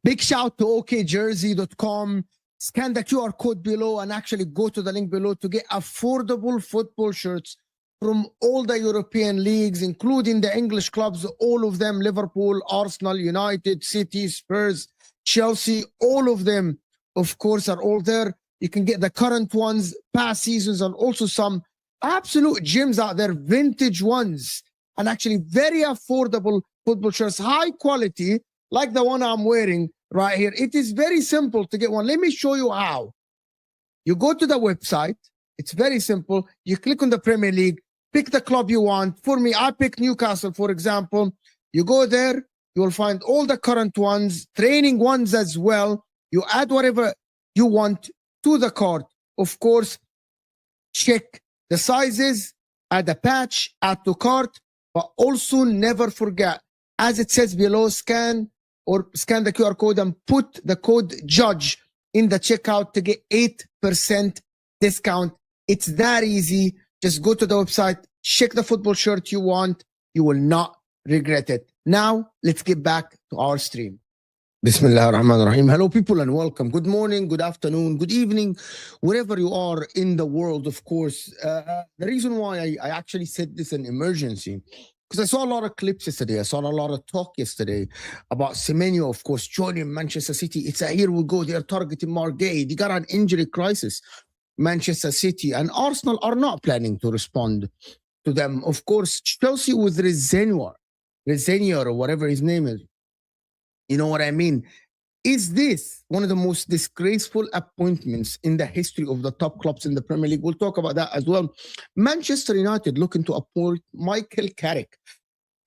Big shout to okjersey.com. Scan the QR code below and actually go to the link below to get affordable football shirts from all the European leagues, including the English clubs, all of them, Liverpool, Arsenal, United, City, Spurs, Chelsea, all of them, of course, are all there. You can get the current ones, past seasons, and also some absolute gems out there, vintage ones, and actually very affordable football shirts, high quality, like the one I'm wearing right here. It is very simple to get one. Let me show you how. You go to the website. It's very simple. You click on the Premier League, pick the club you want. For me, I pick Newcastle, for example. You go there, you will find all the current ones, training ones as well. You add whatever you want to the cart. Of course, check the sizes, add a patch, add to cart, but also never forget, as it says below, scan the QR code and put the code JUDGE in the checkout to get 8% discount. It's that easy. Just go to the website, check the football shirt you want. You will not regret it. Now, let's get back to our stream. Bismillah ar-Rahman ar-Rahim. Hello, people, and welcome. Good morning, good afternoon, good evening, wherever you are in the world, of course. The reason why I actually said this an emergency, because I saw a lot of clips yesterday. I saw a lot of talk yesterday about Semenyo, of course, joining Manchester City. It's a here we go. They're targeting Marc. They got an injury crisis. Manchester City and Arsenal are not planning to respond to them. Of course, Chelsea with Rosenior, or whatever his name is. You know what I mean? Is this one of the most disgraceful appointments in the history of the top clubs in the Premier League? We'll talk about that as well. Manchester United looking to appoint Michael Carrick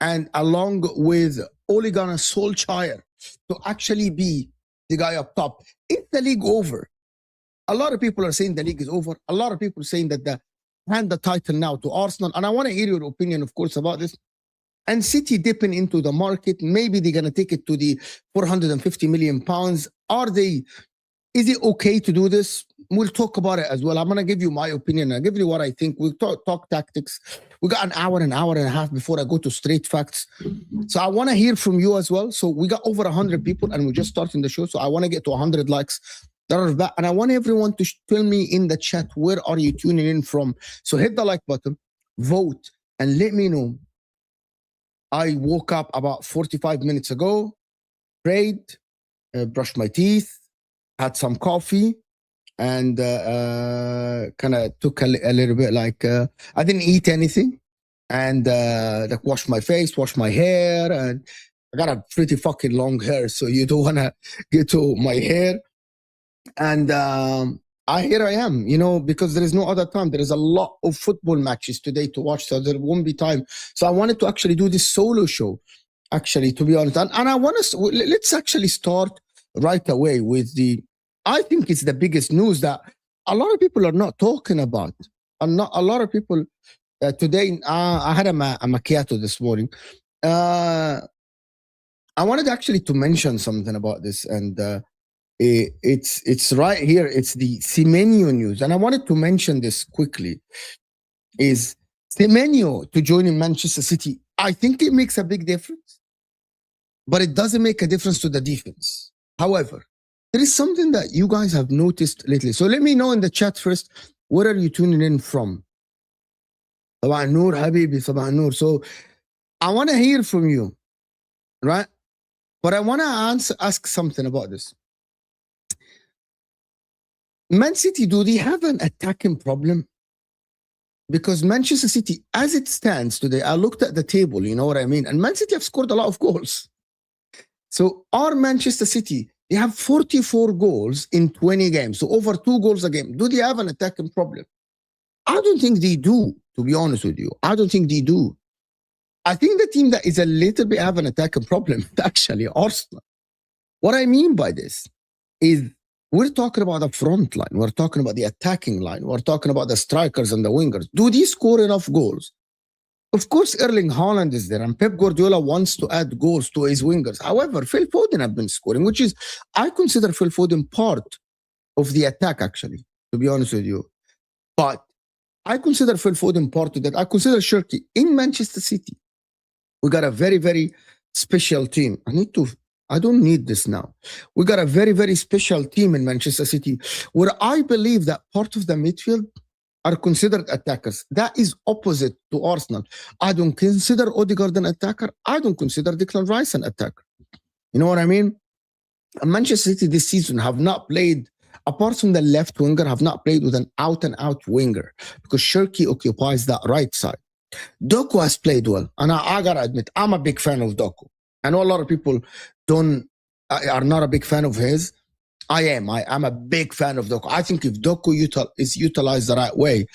and along with Ole Gunnar Solskjaer to actually be the guy up top. Is the league over? A lot of people are saying the league is over. A lot of people are saying that hand the title now to Arsenal. And I want to hear your opinion, of course, about this. And City dipping into the market, maybe they're going to take it to the 450 million pounds. Is it okay to do this? We'll talk about it as well. I'm going to give you my opinion. I'll give you what I think. We'll talk tactics. We got an hour and a half before I go to straight facts. So I want to hear from you as well. So we got over 100 people and we're just starting the show. So I want to get to 100 likes. And I want everyone to tell me in the chat, where are you tuning in from? So hit the like button, vote, and let me know. I woke up about 45 minutes ago, prayed, brushed my teeth, had some coffee, and kind of took a little bit like, I didn't eat anything, and like washed my face, washed my hair, and I got a pretty fucking long hair, so you don't want to get to my hair. And Here I am, because there is no other time. There is a lot of football matches today to watch, so there won't be time. So I wanted to actually do this solo show, actually, to be honest. And I want to, let's actually start right away with I think it's the biggest news that a lot of people are not talking about. And not a lot of people today, I had a macchiato this morning. I wanted actually to mention something about this, and it's right here. It's the Semenyo news, and I wanted to mention this quickly. Is Semenyo to join in Manchester City? I think it makes a big difference, but it doesn't make a difference to the defense. However, there is something that you guys have noticed lately. So let me know in the chat first, where are you tuning in from? Sabah Noor, Habibi, Sabah Noor. So I want to hear from you, right? But I want to ask something about this. Man City, do they have an attacking problem? Because Manchester City, as it stands today, I looked at the table, you know what I mean? And Man City have scored a lot of goals. So our Manchester City, they have 44 goals in 20 games. So over 2 goals a game. Do they have an attacking problem? I don't think they do, to be honest with you. I don't think they do. I think the team that is a little bit have an attacking problem, actually, Arsenal. What I mean by this is we're talking about the front line. We're talking about the attacking line. We're talking about the strikers and the wingers. Do they score enough goals? Of course, Erling Haaland is there, and Pep Guardiola wants to add goals to his wingers. However, Phil Foden have been scoring, which is, I consider Phil Foden part of the attack, actually, to be honest with you. But I consider Phil Foden part of that. I consider Shirky in Manchester City. We got a very, very special team. I don't need this now. We got a very, very special team in Manchester City where I believe that part of the midfield are considered attackers. That is opposite to Arsenal. I don't consider Odegaard an attacker. I don't consider Declan Rice an attacker. You know what I mean? And Manchester City this season have not played, apart from the left winger, have not played with an out-and-out winger because Shirky occupies that right side. Doku has played well, and I gotta admit, I'm a big fan of Doku. I know a lot of people are not a big fan of his. I am. I'm a big fan of Doku. I think if Doku is utilized the right way,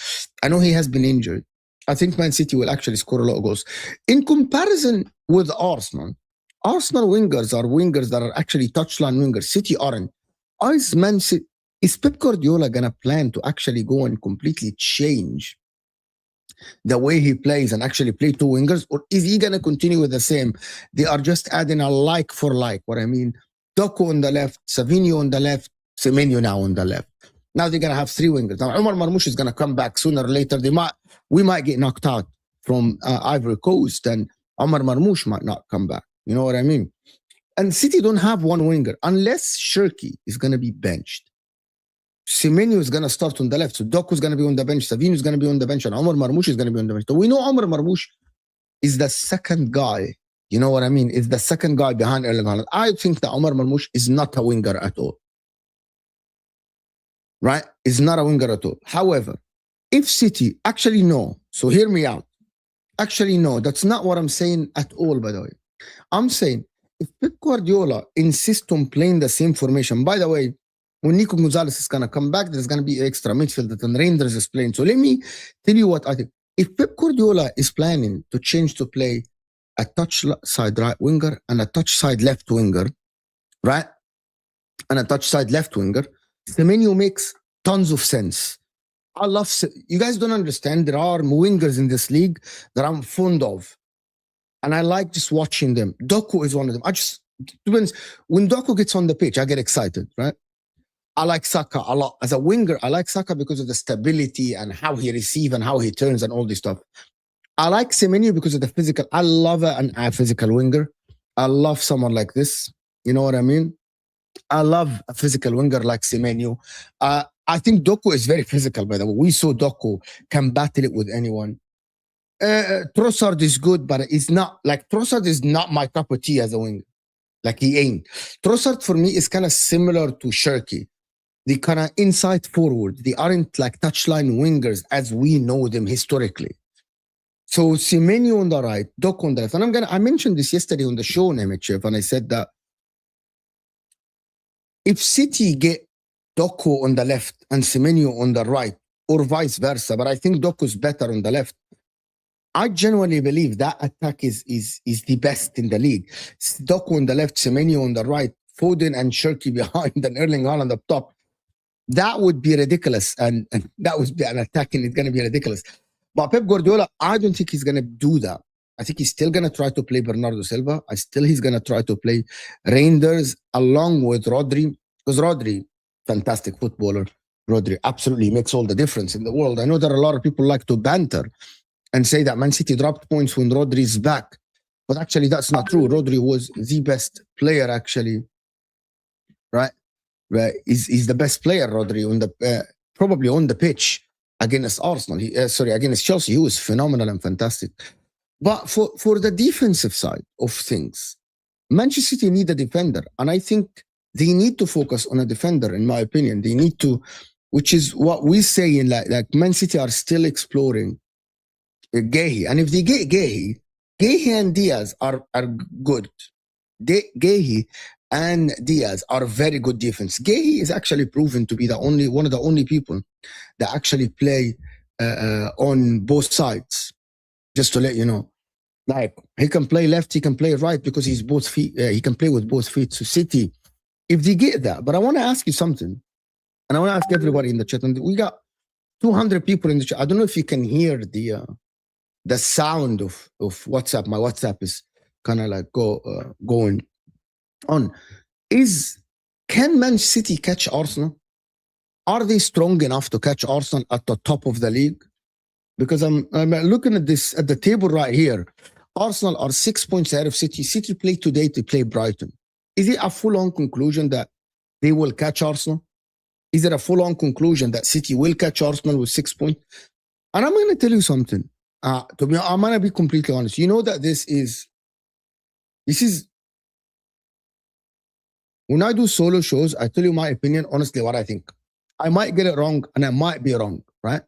I know he has been injured. I think Man City will actually score a lot of goals. In comparison with Arsenal wingers are wingers that are actually touchline wingers. City aren't. Is Pep Guardiola going to plan to actually go and completely change the way he plays and actually play 2 wingers? Or is he going to continue with the same? They are just adding a like for like. What I mean, Doku on the left, Savinho on the left, Semenyo now on the left. Now they're going to have 3 wingers. Now Omar Marmoush is going to come back sooner or later. We might get knocked out from Ivory Coast, and Omar Marmoush might not come back. You know what I mean? And City don't have 1 winger unless Shirky is going to be benched. Semenyo is going to start on the left. So Doku is going to be on the bench. Savinho is going to be on the bench. And Omar Marmoush is going to be on the bench. So we know Omar Marmoush is the second guy. You know what I mean? Is the second guy behind Erling Haaland. I think that Omar Marmoush is not a winger at all. Right? Is not a winger at all. However, if City actually no, so hear me out. Actually no, that's not what I'm saying at all, by the way. I'm saying if Pep Guardiola insists on playing the same formation, by the way, when Nico Gonzalez is going to come back, there's going to be extra midfield that Reinders is playing. So let me tell you what I think. If Pep Guardiola is planning to change to play a touch side right winger and a touch side left winger, right? And a touch side left winger, Semenyo makes tons of sense. You guys don't understand. There are wingers in this league that I'm fond of. And I like just watching them. Doku is one of them. When Doku gets on the pitch, I get excited, right? I like Saka a lot. As a winger, I like Saka because of the stability and how he receives and how he turns and all this stuff. I like Semenyo because of the physical. I love a physical winger. I love someone like this. You know what I mean? I love a physical winger like Semenyo. I think Doku is very physical, by the way. We saw Doku can battle it with anyone. Trossard is good, but it's not like Trossard is not my cup of tea as a winger. Like he ain't. Trossard for me is kind of similar to Shirky. They kind of inside forward. They aren't like touchline wingers as we know them historically. So Semenyo on the right, Doku on the left. And I mentioned this yesterday on the show, Nemechev, and I said that if City get Doku on the left and Semenyo on the right, or vice versa. But I think Doku's better on the left. I genuinely believe that attack is the best in the league. Doku on the left, Semenyo on the right, Foden and Shirky behind, and Erling Haaland up top. That would be ridiculous, and that would be an attack, and it's going to be ridiculous. But Pep Guardiola, I don't think he's going to do that. I think he's still going to try to play Bernardo Silva. He's going to try to play Reinders along with Rodri, because Rodri, fantastic footballer. Rodri absolutely makes all the difference in the world. I know that a lot of people like to banter and say that Man City dropped points when Rodri's back, but actually that's not true. Rodri was the best player, actually, right? He's the best player, Rodri, on the probably on the pitch against Arsenal. Against Chelsea, he was phenomenal and fantastic. But for the defensive side of things, Manchester City need a defender, and I think they need to focus on a defender. In my opinion, they need to, which is what we say in like Man City are still exploring Guehi, and if they get Guehi and Diaz are good. Guehi and Diaz are very good defense. Guehi is actually proven to be one of the only people that actually play on both sides. Just to let you know, like he can play left, he can play right because he's both feet. He can play with both feet. So City, if they get that, but I want to ask you something, and I want to ask everybody in the chat. And we got 200 people in the chat. I don't know if you can hear the sound of WhatsApp. My WhatsApp is kind of like going on. Can Man City catch Arsenal? Are they strong enough to catch Arsenal at the top of the league? Because I'm looking at this at the table right here. Arsenal are 6 points ahead of City. City play today to play Brighton. Is it a full-on conclusion that they will catch Arsenal? Is it a full-on conclusion that City will catch Arsenal with 6 points? And I'm going to tell you something. I'm going to be completely honest. You know that this is when I do solo shows, I tell you my opinion, honestly, what I think. I might get it wrong and I might be wrong, right?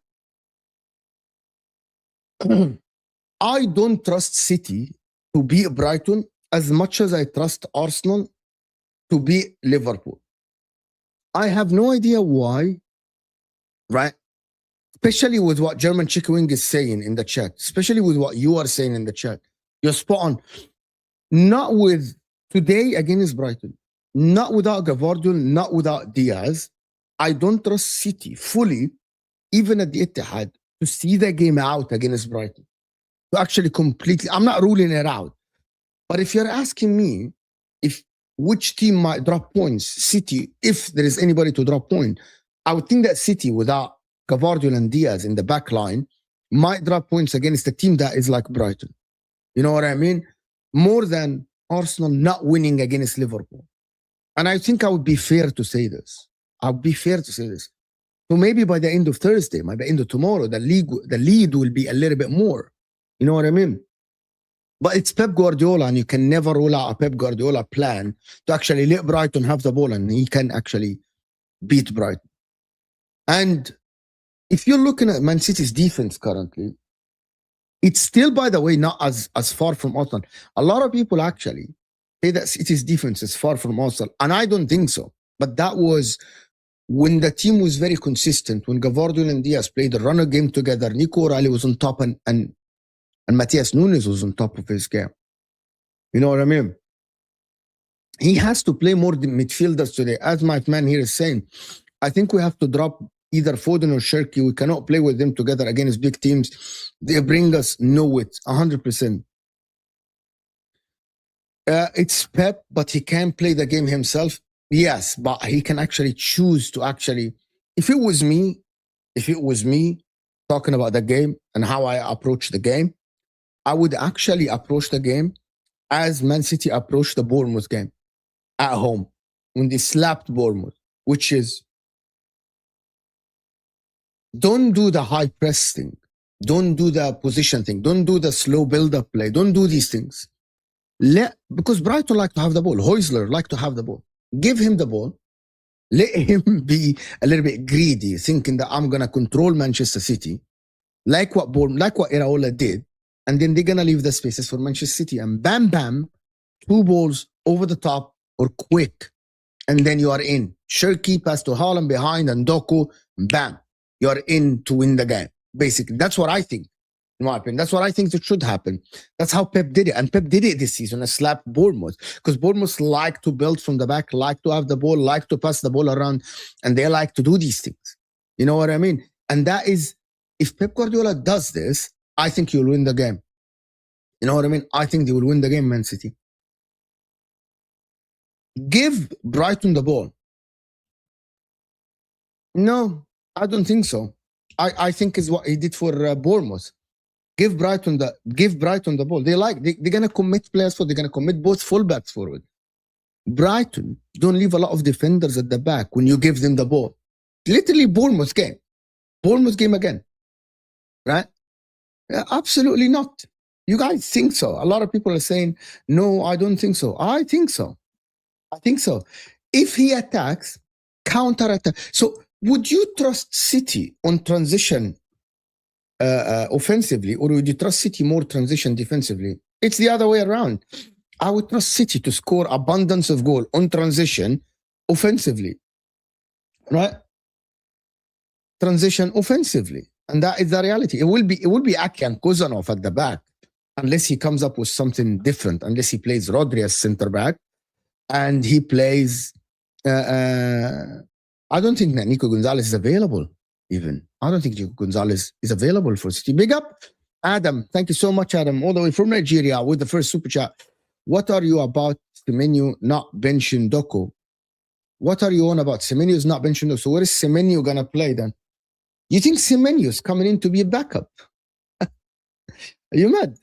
I don't trust City to beat Brighton as much as I trust Arsenal to beat Liverpool. I have no idea why, right? Especially with what German Chicken Wing is saying in the chat, especially with what you are saying in the chat. You're spot on. Not with today against Brighton, not without Gavardiol, not without Diaz. I don't trust City fully, even at the Etihad, to see the game out against Brighton. To actually completely, I'm not ruling it out. But if you're asking me which team might drop points, City, if there is anybody to drop points, I would think that City, without Gavardiol and Diaz in the back line, might drop points against a team that is like Brighton. You know what I mean? More than Arsenal not winning against Liverpool. And I think I would be fair to say this. So maybe by the end of Thursday, by the end of tomorrow, the lead will be a little bit more. You know what I mean? But it's Pep Guardiola, and you can never rule out a Pep Guardiola plan to actually let Brighton have the ball, and he can actually beat Brighton. And if you're looking at Man City's defense currently, it's still, by the way, not as far from Arsenal. A lot of people actually say that City's defense is far from Arsenal, and I don't think so. But that was when the team was very consistent, when Gavardiol and Diaz played the runner game together, Nico O'Reilly was on top, and Matthias Nunes was on top of his game. You know what I mean? He has to play more midfielders today. As my man here is saying, I think we have to drop either Foden or Shirky. We cannot play with them together against big teams. They bring us nowhere, 100%. It's Pep, but he can play the game himself. Yes, but he can actually choose to actually, if it was me talking about the game and how I approach the game, I would actually approach the game as Man City approached the Bournemouth game at home when they slapped Bournemouth, which is don't do the high press thing. Don't do the position thing. Don't do the slow build-up play. Don't do these things. Because Brighton like to have the ball. Heusler like to have the ball. Give him the ball. Let him be a little bit greedy, thinking that I'm going to control Manchester City, like what Iraola did, and then they're going to leave the spaces for Manchester City. And bam, bam, 2 balls over the top or quick and then you are in. Shirky pass to Haaland behind and Doku, bam, you are in to win the game. Basically, that's what I think. In my opinion, that's what I think that should happen. That's how Pep did it, and Pep did it this season. I slapped Bournemouth because Bournemouth like to build from the back, like to have the ball, like to pass the ball around, and they like to do these things. You know what I mean? And that is, if Pep Guardiola does this, I think you'll win the game. You know what I mean? I think they will win the game, Man City. Give Brighton the ball. No, I don't think so. I think is what he did for Bournemouth. Give Brighton the ball. They're gonna commit players forward. They're gonna commit both fullbacks forward. Brighton don't leave a lot of defenders at the back when you give them the ball. Literally Bournemouth game again, right? Absolutely not. You guys think so? A lot of people are saying no. I don't think so. I think so. If he attacks, counter attack. So would you trust City on transition? Offensively, or would you trust City more transition defensively? It's the other way around. I would trust City to score abundance of goal on transition offensively, right? Transition offensively, and that is the reality. It will be Aki and Kozanov at the back, unless he comes up with something different. Unless he plays Rodri as center back, and he plays. I don't think that Nico Gonzalez is available. Even I don't think Gonzalez is available for City. Big up, Adam. Thank you so much, Adam, all the way from Nigeria with the first super chat. What are you about Semenyo not benching Doku? What are you on about? Semenyo is not benching Doku. So where is Semenyo gonna play then? You think Semenyo is coming in to be a backup? Are you mad?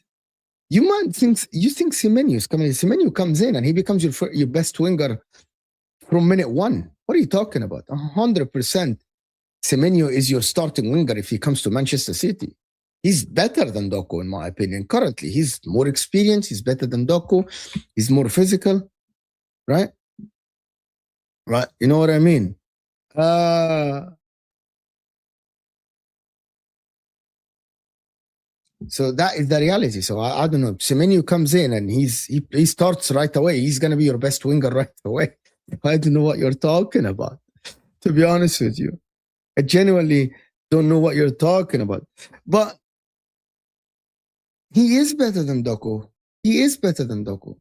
You think Semenyo is coming in? Semenyo comes in and he becomes your best winger from minute one. What are you talking about? 100%. Semenyo is your starting winger if he comes to Manchester City. He's better than Doku, in my opinion. Currently, he's more experienced. He's better than Doku. He's more physical, right? Right. You know what I mean? So that is the reality. So I don't know. Semenyo comes in and he starts right away. He's gonna be your best winger right away. I don't know what you're talking about, to be honest with you. I genuinely don't know what you're talking about. But he is better than Doku. 100%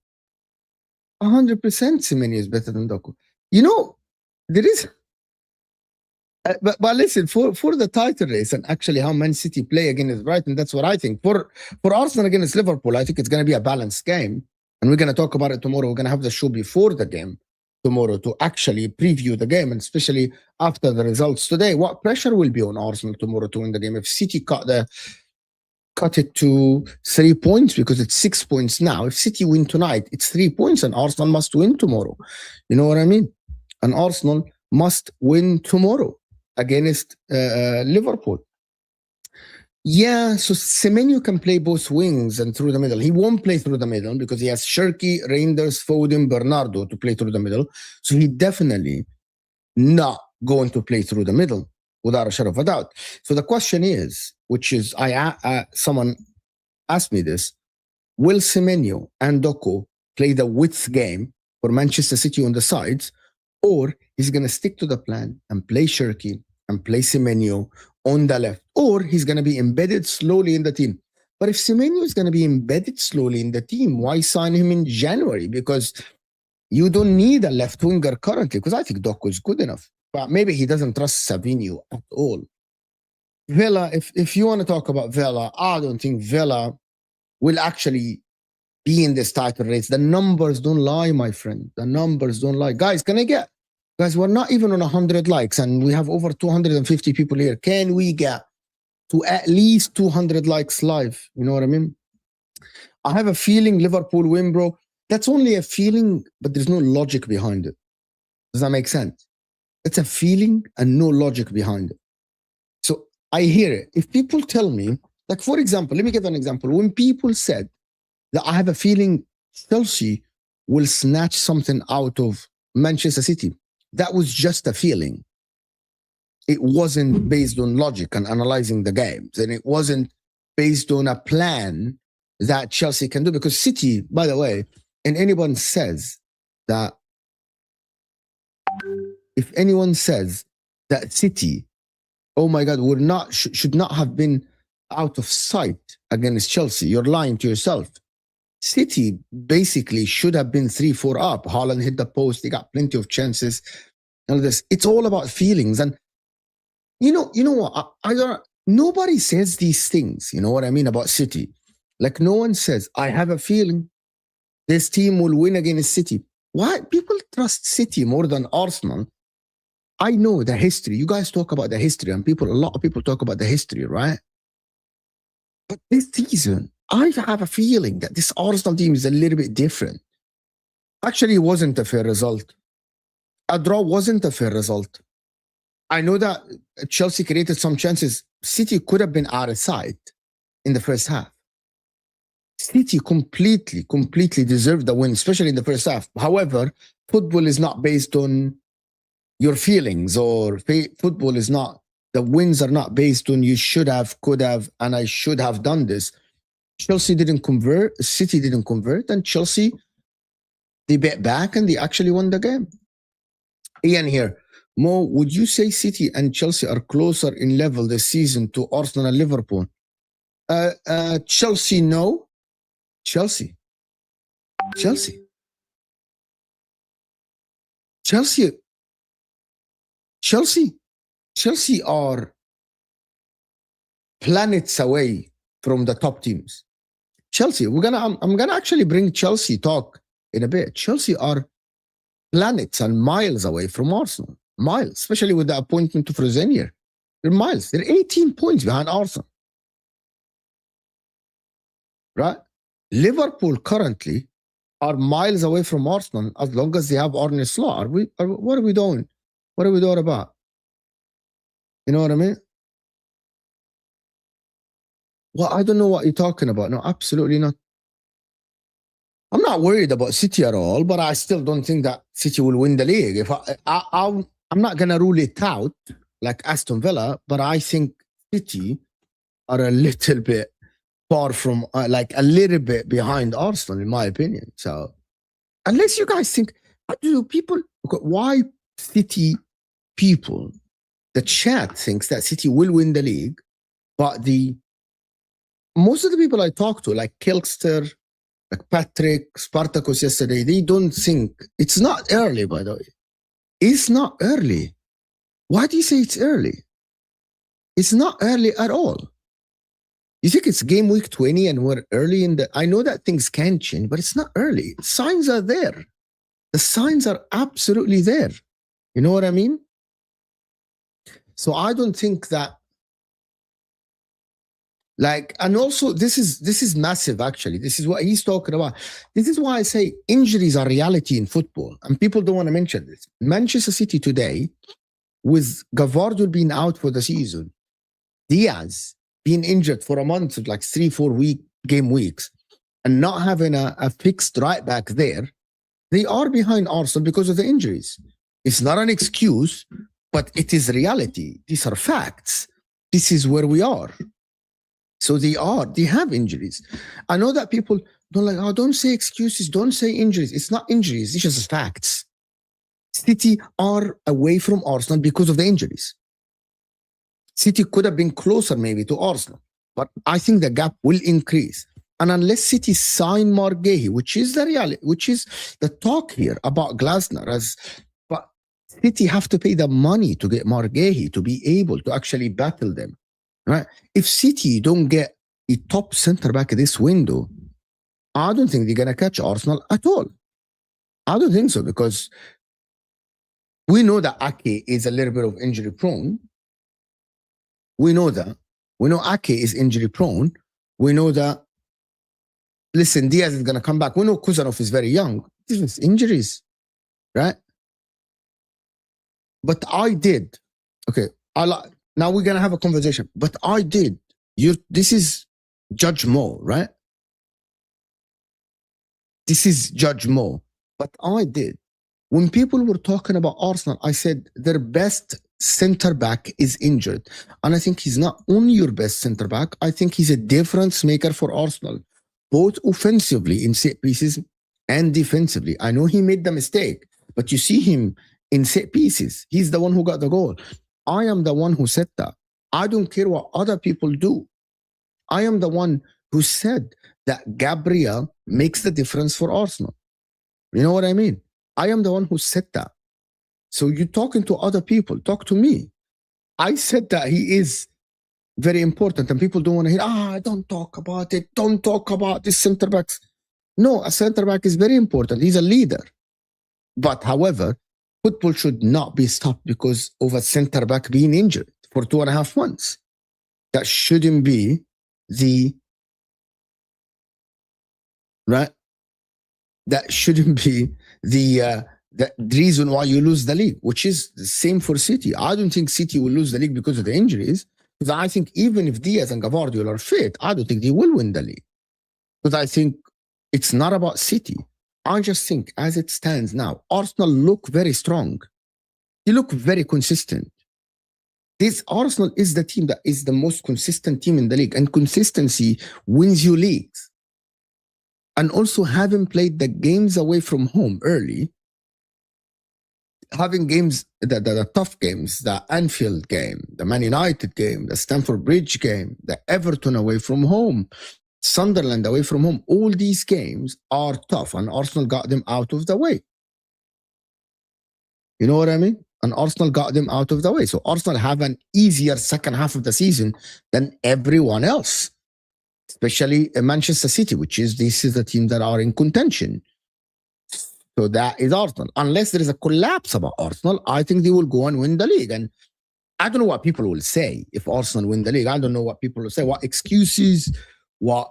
Semenyo is better than Doku. You know, there is... but listen, for the title race and actually how Man City play against Brighton, that's what I think. For Arsenal against Liverpool, I think it's going to be a balanced game. And we're going to talk about it tomorrow. We're going to have the show before the game tomorrow to actually preview the game, and especially after the results today. What pressure will be on Arsenal tomorrow to win the game? If City cut it to 3 points, because it's 6 points now. If City win tonight, it's 3 points, and Arsenal must win tomorrow. You know what I mean? And Arsenal must win tomorrow against Liverpool. Yeah, so Semenyo can play both wings and through the middle. He won't play through the middle because he has Shirky, Reinders, Foden, Bernardo to play through the middle. So he definitely not going to play through the middle without a shadow of a doubt. So the question is, which is, someone asked me this, will Semenyo and Doku play the width game for Manchester City on the sides, or he's going to stick to the plan and play Shirky and play Semenyo on the left, or he's going to be embedded slowly in the team? But if Semenyo is going to be embedded slowly in the team, why sign him in January? Because you don't need a left winger currently, because I think Doku is good enough. But maybe he doesn't trust Savinho at all. Villa, if you want to talk about Villa, I don't think Villa will actually be in this title race. The numbers don't lie, my friend. The numbers don't lie. Guys, we're not even on 100 likes, and we have over 250 people here. Can we get to at least 200 likes live? You know what I mean? I have a feeling Liverpool win, bro. That's only a feeling, but there's no logic behind it. Does that make sense? It's a feeling and no logic behind it. So I hear it. If people tell me, like, for example, let me give an example. When people said that I have a feeling Chelsea will snatch something out of Manchester City, that was just a feeling. It wasn't based on logic and analyzing the games, and it wasn't based on a plan that Chelsea can do. Because City, by the way, and anyone says that If anyone says that City, oh my God, should not have been out of sight against Chelsea, you're lying to yourself. City basically should have been 3-4 up. Haaland hit the post. They got plenty of chances. All this. It's all about feelings. And you know what? I don't. Nobody says these things. You know what I mean about City? Like no one says, I have a feeling this team will win against City. Why people trust City more than Arsenal? I know the history. You guys talk about the history, and a lot of people talk about the history, right? But this season, I have a feeling that this Arsenal team is a little bit different. Actually, it wasn't a fair result. A draw wasn't a fair result. I know that Chelsea created some chances. City could have been out of sight in the first half. City completely deserved the win, especially in the first half. However, football is not based on your feelings, or football is not, the wins are not based on you should have, could have, and I should have done this. Chelsea didn't convert, City didn't convert, and Chelsea, they bet back and they actually won the game. Ian here. Mo, would you say City and Chelsea are closer in level this season to Arsenal and Liverpool? Chelsea, no. Chelsea are planets away from the top teams. Chelsea, I'm gonna actually bring Chelsea talk in a bit. Chelsea are planets and miles away from Arsenal. Miles, especially with the appointment of Rosenior. They're miles. They're 18 points behind Arsenal. Right? Liverpool currently are miles away from Arsenal as long as they have Arne Slot. What are we doing? What are we doing about? You know what I mean? Well, I don't know what you're talking about. No, absolutely not. I'm not worried about City at all, but I still don't think that City will win the league. If I'm not going to rule it out like Aston Villa, but I think City are a little bit far from, like a little bit behind Arsenal, in my opinion. So, unless you guys think, why City people, the chat thinks that City will win the league, but most of the people I talk to, like Kilkster, like Patrick, Spartacus yesterday, they don't think, it's not early, by the way. It's not early. Why do you say it's early? It's not early at all. You think it's game week 20 and we're early in the... I know that things can change, but it's not early. Signs are there. The signs are absolutely there. You know what I mean? So I don't think that... Like, and also this is massive, actually. This is what he's talking about. This is why I say injuries are reality in football, and people don't want to mention this. Manchester City today, with Gavardo being out for the season, Diaz being injured for a month, like 3-4 game weeks, and not having a fixed right back there, they are behind Arsenal because of the injuries. It's not an excuse, but it is reality. These are facts. This is where we are. So they have injuries. I know that people don't like, oh, don't say excuses, don't say injuries. It's not injuries, it's just facts. City are away from Arsenal because of the injuries. City could have been closer maybe to Arsenal, but I think the gap will increase. And unless City sign Marc Guehi, which is the reality, which is the talk here about Glasner, but City have to pay the money to get Marc Guehi to be able to actually battle them. Right? If City don't get a top center back this window, I don't think they're going to catch Arsenal at all. I don't think so, because we know that Ake is a little bit of injury prone. We know that. We know Ake is injury prone. We know that, listen, Diaz is going to come back. We know Kuzanov is very young. This is injuries, right? But I did. Okay, now we're going to have a conversation. But I did. This is Judge Mo, right? This is Judge Mo. But I did. When people were talking about Arsenal, I said their best center back is injured. And I think he's not only your best center back, I think he's a difference maker for Arsenal, both offensively in set pieces and defensively. I know he made the mistake, but you see him in set pieces. He's the one who got the goal. I am the one who said that. I don't care what other people do. I am the one who said that Gabriel makes the difference for Arsenal. You know what I mean? I am the one who said that. So you're talking to other people. Talk to me. I said that he is very important, and people don't want to hear, don't talk about it. Don't talk about this center backs. No, a center back is very important. He's a leader. But however, football should not be stopped because of a center back being injured for 2.5 months. That shouldn't be the right. That shouldn't be the reason why you lose the league, which is the same for City. I don't think City will lose the league because of the injuries. Because I think even if Diaz and Gavardiol are fit, I don't think they will win the league. Because I think it's not about City. I just think as it stands now, Arsenal look very strong. They look very consistent. This Arsenal is the team that is the most consistent team in the league, and consistency wins you leagues. And also having played the games away from home early, having games, the tough games, the Anfield game, the Man United game, the Stamford Bridge game, the Everton away from home, Sunderland away from home, all these games are tough, and Arsenal got them out of the way. You know what I mean? And Arsenal got them out of the way. So Arsenal have an easier second half of the season than everyone else, especially Manchester City, this is the team that are in contention. So that is Arsenal. Unless there is a collapse about Arsenal, I think they will go and win the league. And I don't know what people will say if Arsenal win the league. I don't know what people will say, what excuses, what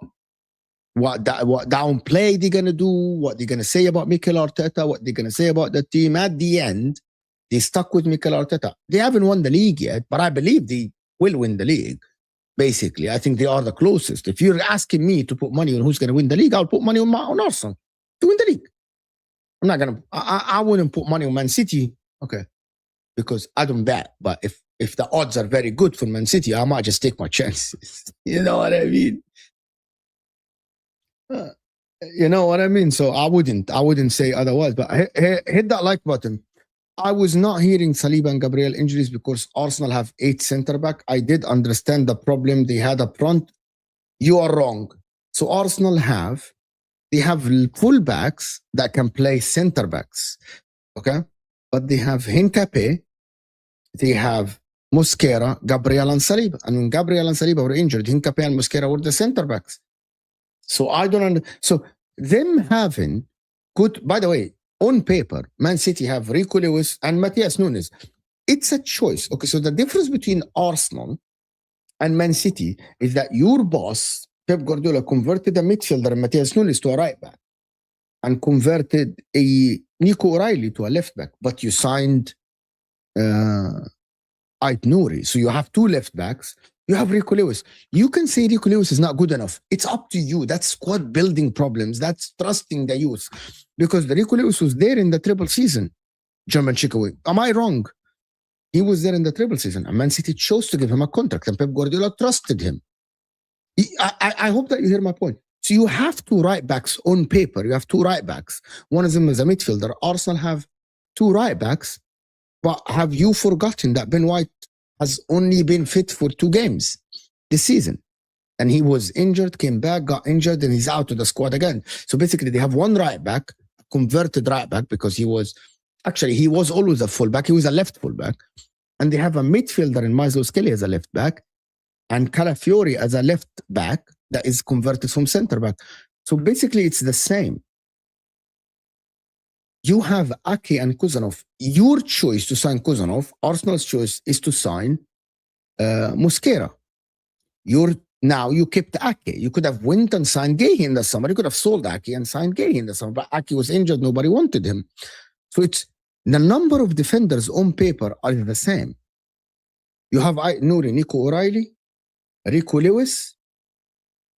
downplay they're going to do, what they're going to say about Mikel Arteta, what they're going to say about the team. At the end, they stuck with Mikel Arteta. They haven't won the league yet, but I believe they will win the league. Basically, I think they are the closest. If you're asking me to put money on who's going to win the league, I'll put money on Arsenal to win the league. I'm not going to, I wouldn't put money on Man City, okay, because I don't bet. But if the odds are very good for Man City, I might just take my chances. You know what I mean? You know what I mean? So I wouldn't say otherwise. But hit that like button. I was not hearing Saliba and Gabriel injuries because Arsenal have 8 center back. I did understand the problem they had up front. You are wrong. So Arsenal have full backs that can play center backs. Okay? But they have Hincapié, they have Mosquera, Gabriel and Saliba. And when Gabriel and Saliba were injured, Hincapié and Mosquera were the center backs. So I don't understand. So them having good, by the way, on paper, Man City have Rico Lewis and Matthias Nunes. It's a choice. Okay, so the difference between Arsenal and Man City is that your boss, Pep Guardiola, converted a midfielder, Matthias Nunes, to a right back and converted a Nico O'Reilly to a left back. But you signed Ait Nouri. So you have 2 left backs. You have Rico Lewis. You can say Rico Lewis is not good enough. It's up to you. That's squad building problems. That's trusting the youth. Because the Rico Lewis was there in the triple season, German Chickaway. Am I wrong? He was there in the triple season. And Man City chose to give him a contract, and Pep Guardiola trusted him. I hope that you hear my point. So you have 2 right backs on paper. You have 2 right backs. One of them is a midfielder. Arsenal have 2 right backs. But have you forgotten that Ben White has only been fit for 2 games this season? And he was injured, came back, got injured, and he's out of the squad again. So basically they have 1 right back, converted right back, because he was always a fullback. He was a left fullback. And they have a midfielder in Maisel Skelly as a left back and Calafiori as a left back that is converted from center back. So basically it's the same. You have Ake and Kuzanov. Your choice to sign Kuzanov, Arsenal's choice is to sign Mosquera. Now you kept Ake. You could have went and signed Guehi in the summer. You could have sold Ake and signed Guehi in the summer, but Ake was injured. Nobody wanted him. So it's the number of defenders on paper are the same. You have Nouri, Nico O'Reilly, Rico Lewis,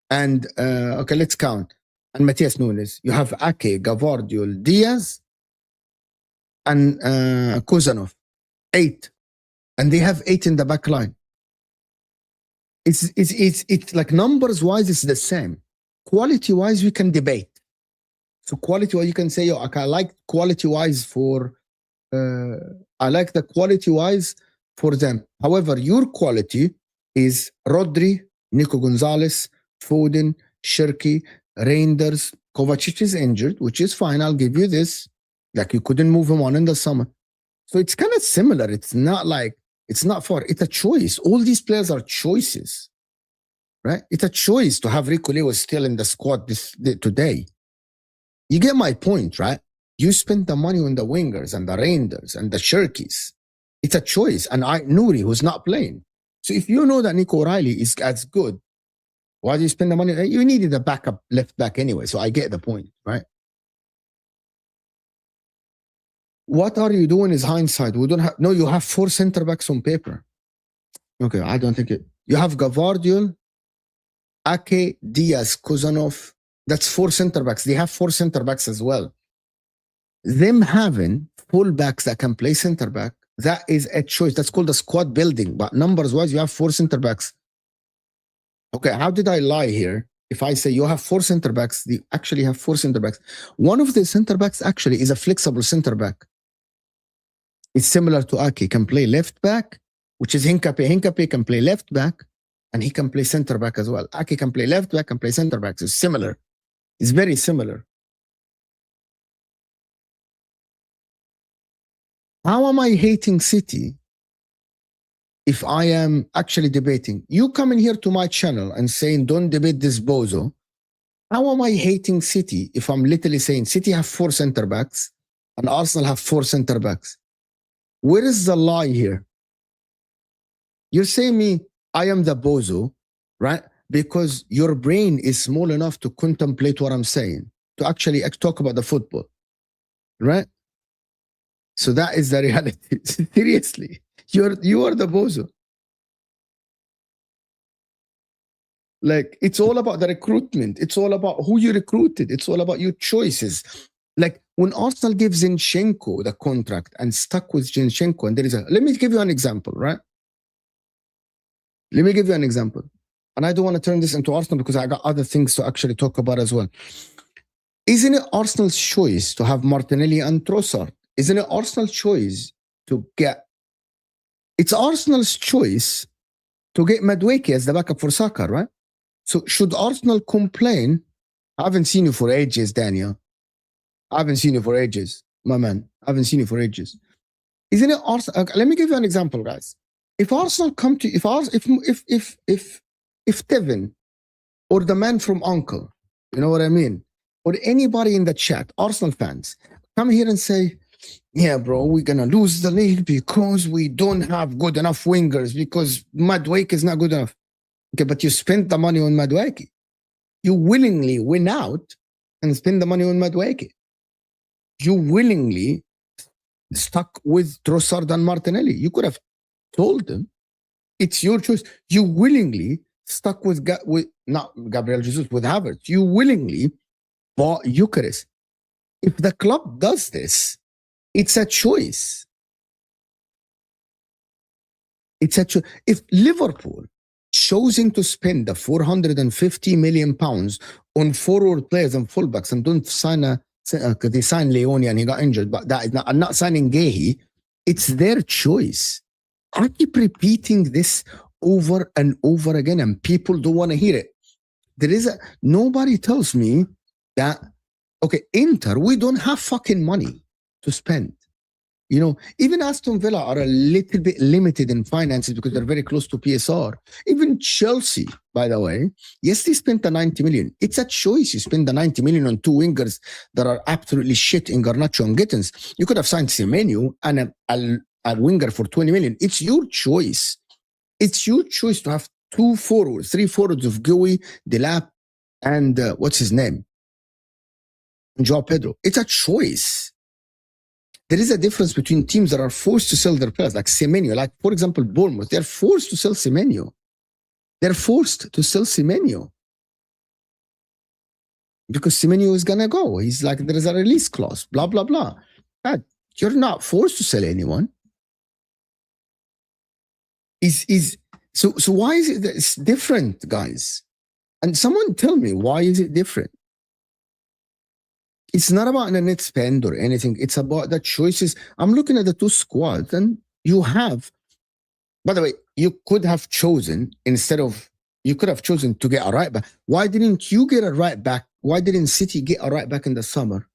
and okay, let's count. And Matthias Nunes. You have Ake, Gavardiol, Diaz, and Kuzanov. 8. And they have 8 in the back line. It's like numbers wise, it's the same. Quality wise, we can debate. So quality wise, you can say, I like quality wise for I like the quality-wise for them. However, your quality is Rodri, Nico Gonzalez, Foden, Shirky, Reinders. Kovacic is injured, which is fine. I'll give you this. Like you couldn't move him on in the summer. So it's kind of similar. It's not like, it's not far. It's a choice. All these players are choices, right? It's a choice to have Rico Lewis still in the squad today. You get my point, right? You spend the money on the wingers and the Reinders and the Shirkies. It's a choice. And Nouri, who's not playing. So if you know that Nico O'Reilly is as good, why do you spend the money? You needed a backup left back anyway. So I get the point, right? What are you doing is hindsight. We don't have, no, you have 4 center backs on paper. Okay, I don't think it. You have Gavardiol, Ake, Diaz, Kozanov. That's 4 center backs. They have 4 center backs as well. Them having full backs that can play center back, that is a choice. That's called a squad building. But numbers wise, you have 4 center backs. Okay, how did I lie here? If I say you have 4 center backs, you actually have 4 center backs. One of the center backs actually is a flexible center back. It's similar to Ake. Can play left back, which is Hincapié. Hincapié can play left back, and he can play center back as well. Ake can play left back and play center back. It's similar. It's very similar. How am I hating City if I am actually debating? You coming here to my channel and saying, don't debate this bozo. How am I hating City if I'm literally saying City have 4 center backs and Arsenal have 4 center backs? Where is the lie here? You're saying me, I am the bozo, right? Because your brain is small enough to contemplate what I'm saying, to actually talk about the football, right? So that is the reality. Seriously, you are the bozo. Like, it's all about the recruitment. It's all about who you recruited. It's all about your choices. Like when Arsenal gives Zinchenko the contract and stuck with Zinchenko, and there is a, let me give you an example, right? Let me give you an example. And I don't want to turn this into Arsenal because I got other things to actually talk about as well. Isn't it Arsenal's choice to have Martinelli and Trossard? Isn't it Arsenal's choice to get... It's Arsenal's choice to get Madueke as the backup for Saka, right? So should Arsenal complain? I haven't seen you for ages, Daniel. I haven't seen you for ages, my man. I haven't seen you for ages. Isn't it Arsenal? Let me give you an example, guys. If Arsenal come to, if Tevin or the man from Uncle, you know what I mean, or anybody in the chat, Arsenal fans, come here and say, yeah, bro, we're gonna lose the league because we don't have good enough wingers, because Madueke is not good enough. Okay, but you spent the money on Madueke. You willingly win out and spend the money on Madueke. You willingly stuck with Trossard and Martinelli. You could have told them, it's your choice. You willingly stuck with not Gabriel Jesus, with Havertz. You willingly bought Eucharist. If the club does this, it's a choice. It's a choice. If Liverpool choosing to spend the 450 million pounds on forward players and fullbacks and don't sign they signed Leone and he got injured, but that is not, I'm not signing Guehi. It's their choice. I keep repeating this over and over again, and people don't want to hear it. Nobody tells me that, okay, Inter, we don't have fucking money to spend. You know, even Aston Villa are a little bit limited in finances because they're very close to PSR. Even Chelsea, by the way, yes, they spent the 90 million. It's a choice. You spend the 90 million on 2 wingers that are absolutely shit in Garnacho and Gittins. You could have signed Semenyo and a winger for 20 million. It's your choice. It's your choice to have 3 forwards of Guehi, Delap, and what's his name? Joao Pedro. It's a choice. There is a difference between teams that are forced to sell their players, like Semenyo, like, for example, Bournemouth. They're forced to sell Semenyo. They're forced to sell Semenyo because Semenyo is going to go. He's like, there is a release clause, blah, blah, blah. But you're not forced to sell anyone. So why is it it's different, guys? And someone tell me, why is it different? It's not about the net spend or anything. It's about the choices. I'm looking at the two squads, and you have, by the way, you could have chosen you could have chosen to get a right back. Why didn't you get a right back? Why didn't City get a right back in the summer?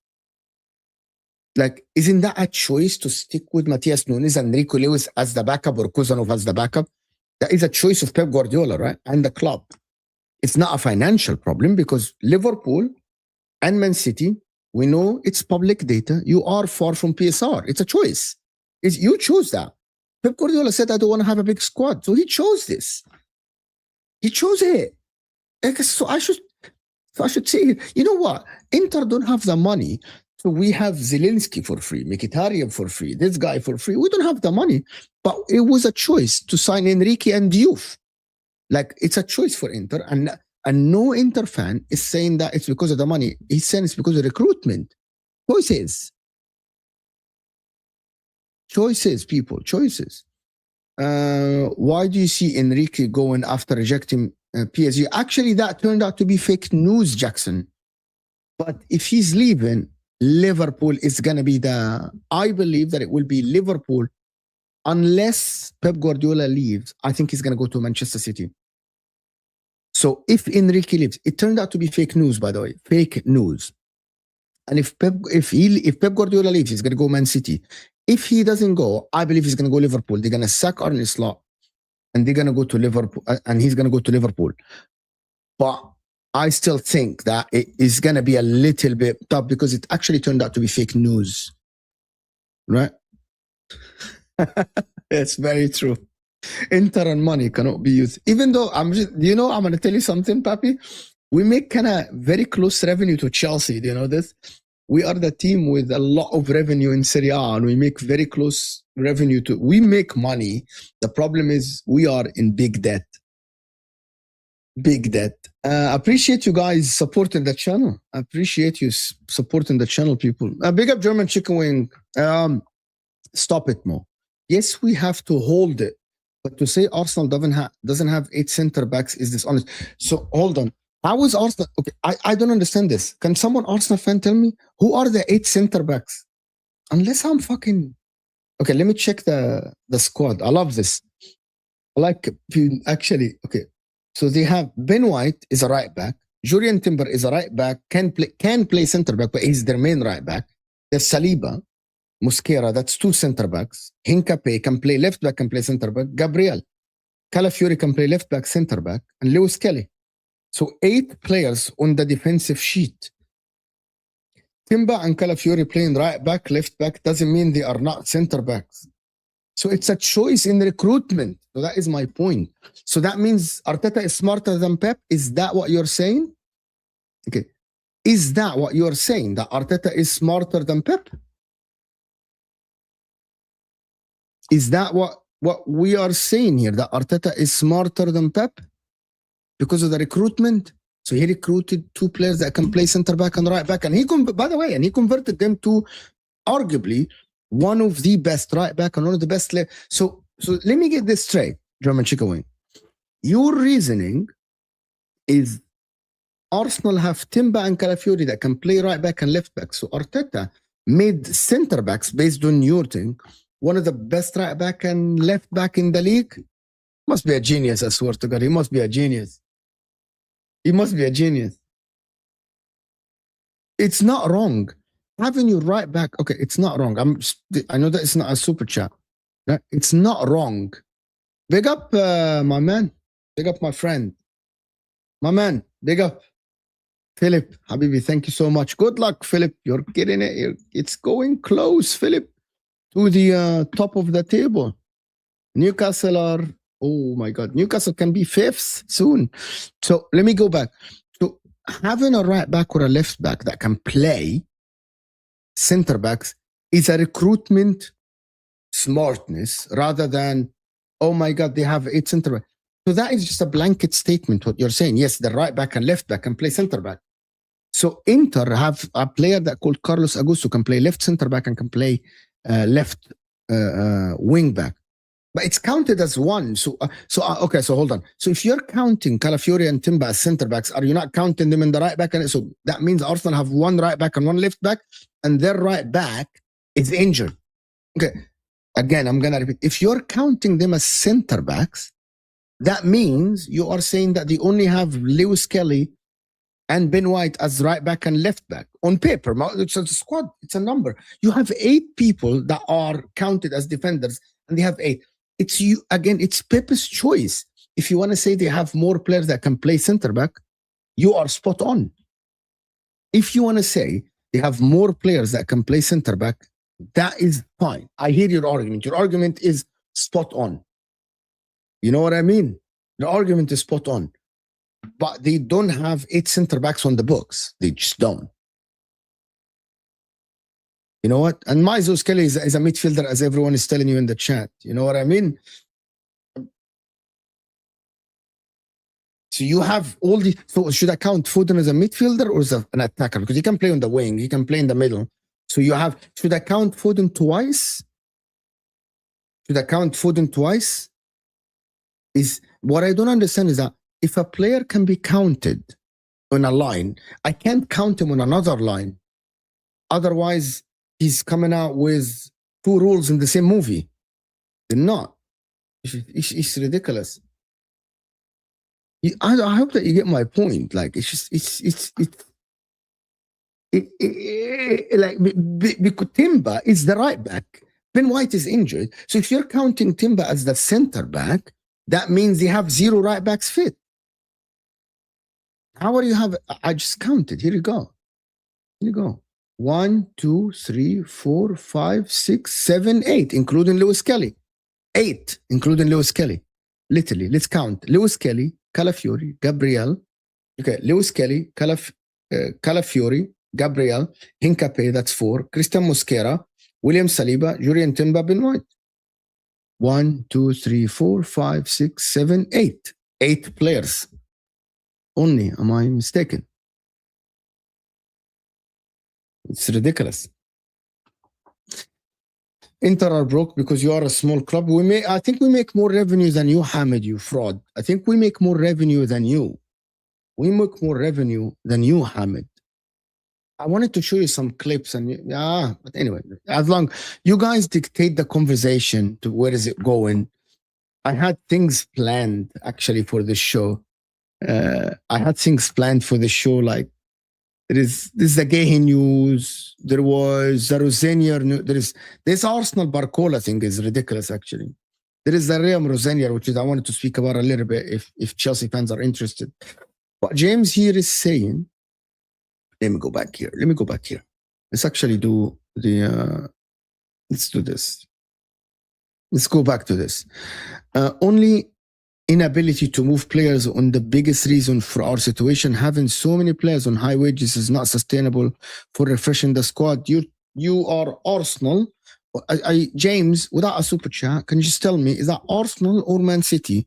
Like, isn't that a choice to stick with Matias Nunes and Rico Lewis as the backup or Kuzanov as the backup? That is a choice of Pep Guardiola, right? And the club. It's not a financial problem because Liverpool and Man City, we know it's public data. You are far from PSR. It's a choice. You chose that. Pep Guardiola said, I don't want to have a big squad. So he chose this. He chose it. So I should say, you know what? Inter don't have the money. So we have Zelensky for free, Mkhitaryan for free, this guy for free. We don't have the money. But it was a choice to sign Enrique and Diouf. Like, it's a choice for Inter. And no Inter fan is saying that it's because of the money. He's saying it's because of recruitment. Choices. Choices, people. Choices. Why do you see Enrique going after rejecting PSG? Actually, that turned out to be fake news, Jackson. But if he's leaving, Liverpool is going to be I believe that it will be Liverpool. Unless Pep Guardiola leaves, I think he's going to go to Manchester City. So if Enrique leaves, it turned out to be fake news, by the way, fake news. And if Pep Guardiola leaves, he's going to go Man City. If he doesn't go, I believe he's going to go Liverpool. They're going to sack Arne Slot, and they're going to go to Liverpool, and he's going to go to Liverpool. But I still think that it is going to be a little bit tough because it actually turned out to be fake news, right? It's very true. Inter and money cannot be used. Even though I'm going to tell you something, Papi. We make kind of very close revenue to Chelsea. Do you know this? We are the team with a lot of revenue in Serie A, and we make very close revenue to. We make money. The problem is we are in big debt. Big debt. Appreciate you guys supporting the channel. Appreciate you supporting the channel, people. Big up German Chicken Wing. Stop it, Mo. Yes, we have to hold it. But to say Arsenal doesn't have 8 center backs is dishonest. So hold on. How is Arsenal? Okay, I don't understand this. Can someone Arsenal fan tell me who are the 8 center backs? Unless I'm fucking. Okay, let me check the squad. I love this. I like actually. Okay, so they have Ben White is a right back. Julian Timber is a right back. Can play center back, but he's their main right back. There's Saliba. Mosquera, that's 2 center backs. Hincapié can play left back, can play center back. Gabriel. Calafiori can play left back, center back. And Lewis Kelly. So 8 players on the defensive sheet. Timba and Calafiori playing right back, left back doesn't mean they are not center backs. So it's a choice in recruitment. So that is my point. So that means Arteta is smarter than Pep. Is that what you're saying? Okay. Is that what you're saying? That Arteta is smarter than Pep? Is that what we are saying here? That Arteta is smarter than Pep because of the recruitment? So he recruited 2 players that can play center back and right back, and he converted them to arguably one of the best right back and one of the best left. So let me get this straight, German Chicken Wing. Your reasoning is Arsenal have Timba and Calafiori that can play right back and left back. So Arteta made center backs based on your thing one of the best right back and left back in the league. Must be a genius, I swear to God. He must be a genius. He must be a genius. It's not wrong. Having you right back, okay, it's not wrong. I know that it's not a super chat. Right? It's not wrong. Big up, my man. Big up, my friend. My man, big up. Philip, Habibi, thank you so much. Good luck, Philip. You're getting it. It's going close, Philip, to the top of the table. Newcastle are, oh my God, Newcastle can be 5th soon. So let me go back. So having a right back or a left back that can play center backs is a recruitment smartness rather than, oh my God, they have 8 center backs. So that is just a blanket statement, what you're saying. Yes, the right back and left back can play center back. So Inter have a player that called Carlos Augusto can play left center back and can play left wing back. But it's counted as one. So okay, so hold on. So if you're counting Calafiori and Timber as center backs, are you not counting them in the right back? And so that means Arsenal have one right back and one left back, and their right back is injured. Okay. Again, I'm gonna repeat. If you're counting them as center backs, that means you are saying that they only have Lewis Kelly and Ben White as right back and left back. On paper, it's a squad, it's a number. You have 8 people that are counted as defenders, and they have 8. It's you again, it's Pep's choice. If you want to say they have more players that can play center back, you are spot on. If you want to say they have more players that can play center back, that is fine. I hear your argument. Your argument is spot on. You know what I mean? The argument is spot on. But they don't have 8 center backs on the books. They just don't. You know what? And Maizo Kelly is a midfielder, as everyone is telling you in the chat. You know what I mean? So you have all the... So should I count Foden as a midfielder or as an attacker? Because he can play on the wing. He can play in the middle. So you have... Should I count Foden twice? Should I count Foden twice? Is what I don't understand is that if a player can be counted on a line, I can't count him on another line. Otherwise, he's coming out with 2 rules in the same movie. They're not. It's ridiculous. I hope that you get my point. Like, it's just, like, because Timber is the right back. Ben White is injured. So if you're counting Timber as the center back, that means they have 0 right backs fit. How are you have? I just counted. Here you go. Here you go. 1, 2, 3, 4, 5, 6, 7, 8, including Lewis Kelly. 8, including Lewis Kelly. Literally, let's count. Lewis Kelly, Calafiori, Gabriel. Okay, Lewis Kelly, Calafiori, Gabriel, Hincapié, that's 4. Christian Mosquera, William Saliba, Julian Timber, Ben White. 1, 2, 3, 4, 5, 6, 7, 8. 8 players. Only, am I mistaken? It's ridiculous. Inter are broke because you are a small club. I think we make more revenue than you, Hamid, you fraud. I think we make more revenue than you. We make more revenue than you, Hamid. I wanted to show you some clips but anyway, as long you guys dictate the conversation to where is it going. I had things planned actually for the show. I had things planned for the show, like this is the Guehi news. There was the Rosenior news. This Arsenal Barcola thing is ridiculous, actually. There is the Liam Rosenior, which is I wanted to speak about a little bit if Chelsea fans are interested. But James here is saying, let me go back here. Let's actually do the, let's do this. Let's go back to this. Only inability to move players on the biggest reason for our situation. Having so many players on high wages is not sustainable for refreshing the squad. You are Arsenal. James, without a super chat, can you just tell me, is that Arsenal or Man City?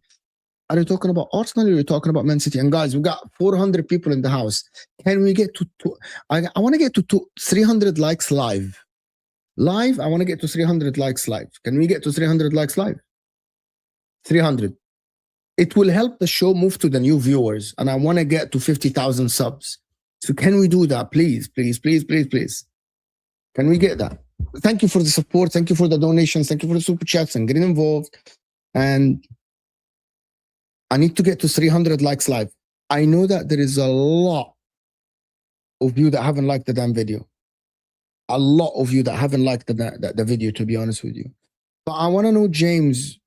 Are you talking about Arsenal or are you talking about Man City? And guys, we got 400 people in the house. Can we get to I want to get to 300 likes live. I want to get to 300 likes live. Can we get to 300 likes live? 300. It will help the show move to the new viewers. And I want to get to 50,000 subs. So can we do that? Please, please, please, please, please. Can we get that? Thank you for the support. Thank you for the donations. Thank you for the super chats and getting involved. And I need to get to 300 likes live. I know that there is a lot of you that haven't liked the damn video. A lot of you that haven't liked the video, to be honest with you. But I want to know, James,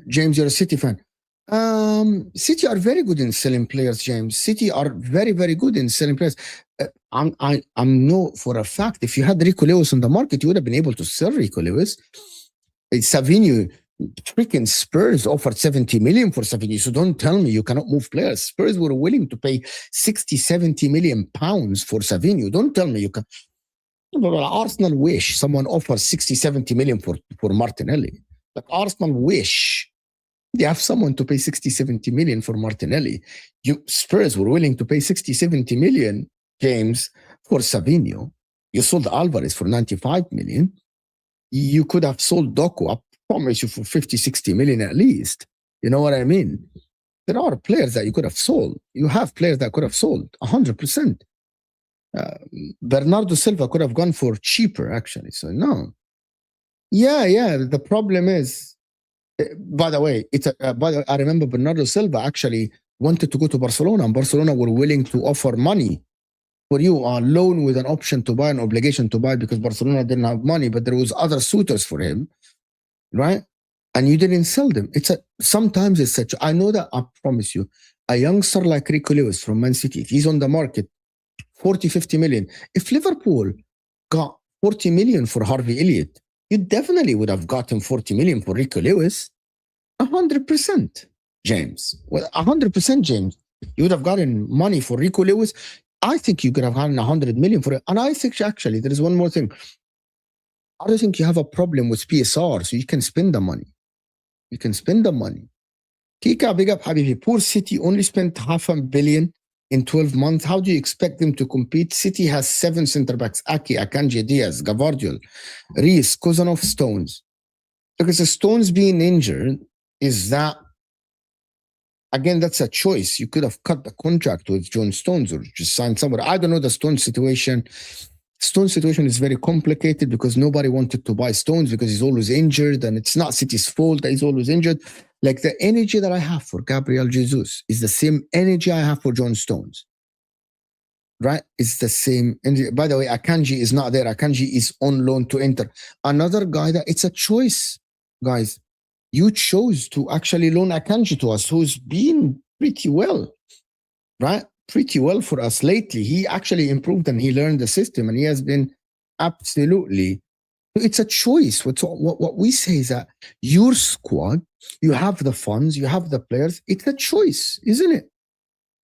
James, you're a City fan. City are very good in selling players, James. City are very, very good in selling players. I know for a fact, if you had Rico Lewis on the market, you would have been able to sell Rico Lewis. Savinho, freaking Spurs offered 70 million for Savinho. So don't tell me you cannot move players. Spurs were willing to pay 60, 70 million pounds for Savinho. Don't tell me you can. Arsenal wish someone offers 60, 70 million for Martinelli. Like Arsenal wish they have someone to pay 60, 70 million for Martinelli. Spurs were willing to pay 60, 70 million, James, for Savinho. You sold Alvarez for 95 million. You could have sold Doku up promise you for 50, 60 million at least. You know what I mean? There are players that you could have sold. You have players that could have sold 100%. Bernardo Silva could have gone for cheaper, actually. So no. Yeah. The problem is, by the way, I remember Bernardo Silva actually wanted to go to Barcelona, and Barcelona were willing to offer money for you on loan with an option to buy, an obligation to buy, because Barcelona didn't have money, but there was other suitors for him, right? And you didn't sell them. Sometimes it's such. I know that. I promise you, a youngster like Rico Lewis from Man City, if he's on the market, 40, 50 million. If Liverpool got 40 million for Harvey Elliott, you definitely would have gotten 40 million for Rico Lewis. 100%, James. Well, 100%, James. You would have gotten money for Rico Lewis. I think you could have gotten 100 million for it. And I think actually there is one more thing. I don't think you have a problem with PSR, so you can spend the money. You can spend the money. Kika, big up, Habibi. Poor City only spent $500 million in 12 months. How do you expect them to compete? City has 7 center backs: Aki, Akanji, Diaz, Gavardiol, Reese, Kozanov, Stones. Because the Stones being injured is that, again, that's a choice. You could have cut the contract with John Stones or just signed somebody. I don't know the Stones situation. Stones situation is very complicated because nobody wanted to buy Stones because he's always injured, and it's not City's fault that he's always injured. Like, the energy that I have for Gabriel Jesus is the same energy I have for John Stones. Right? It's the same energy. By the way, Akanji is not there. Akanji is on loan to Inter. Another guy that it's a choice, guys. You chose to actually loan Akanji to us, who's been pretty well, right? Pretty well for us lately. He actually improved and he learned the system, and he has been absolutely. It's a choice. What we say is that your squad, you have the funds, you have the players. It's a choice, isn't it?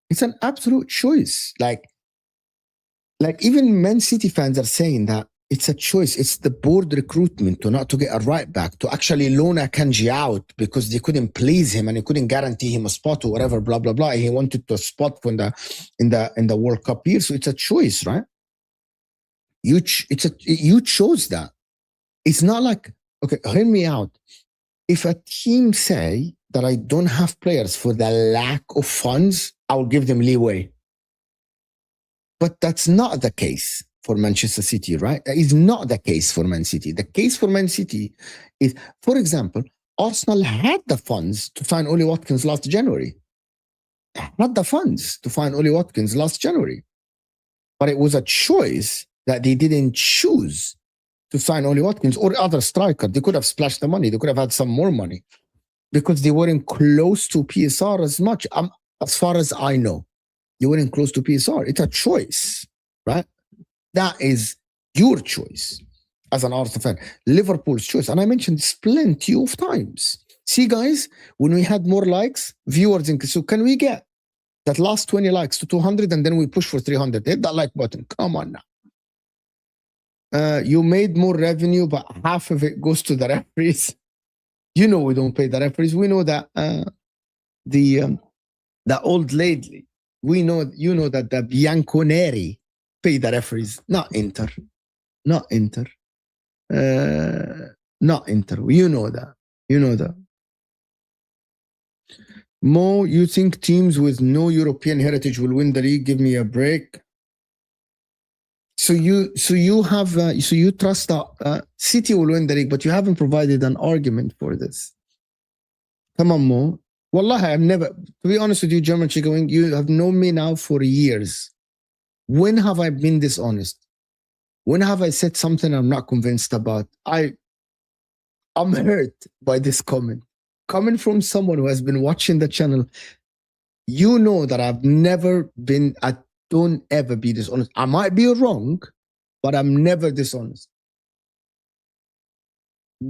It's an absolute choice. Like even Man City fans are saying that it's a choice. It's the board recruitment to not to get a right back, to actually loan Akanji out because they couldn't please him and they couldn't guarantee him a spot or whatever, blah, blah, blah. He wanted a spot in the World Cup year. So it's a choice, right? You chose that. It's not like, okay, hear me out. If a team say that I don't have players for the lack of funds, I'll give them leeway. But that's not the case for Manchester City, right? That is not the case for Man City. The case for Man City is, for example, Arsenal had the funds to sign Oli Watkins last January. Had the funds to find Oli Watkins last January. But it was a choice that they didn't choose to sign Oli Watkins or other striker. They could have splashed the money. They could have had some more money because they weren't close to PSR as much. As far as I know, they weren't close to PSR. It's a choice, right? That is your choice as an Arsenal fan. Liverpool's choice. And I mentioned this plenty of times. See, guys, when we had more likes, viewers, so can we get that last 20 likes to 200 and then we push for 300? Hit that like button. Come on now. You made more revenue, but half of it goes to the referees. You know we don't pay the referees. We know that the old lady, you know that the Bianconeri pay the referees, not Inter. Not Inter. Not Inter. You know that. Mo, you think teams with no European heritage will win the league? Give me a break. So you trust that City will win the league, but you haven't provided an argument for this. Come on, Mo. Wallahi, I've never, to be honest with you, German Chicken Wing, you have known me now for years. When have I been dishonest? When have I said something I'm not convinced about? I'm hurt by this comment. Coming from someone who has been watching the channel, you know that I've never been, I don't ever be dishonest. I might be wrong, but I'm never dishonest.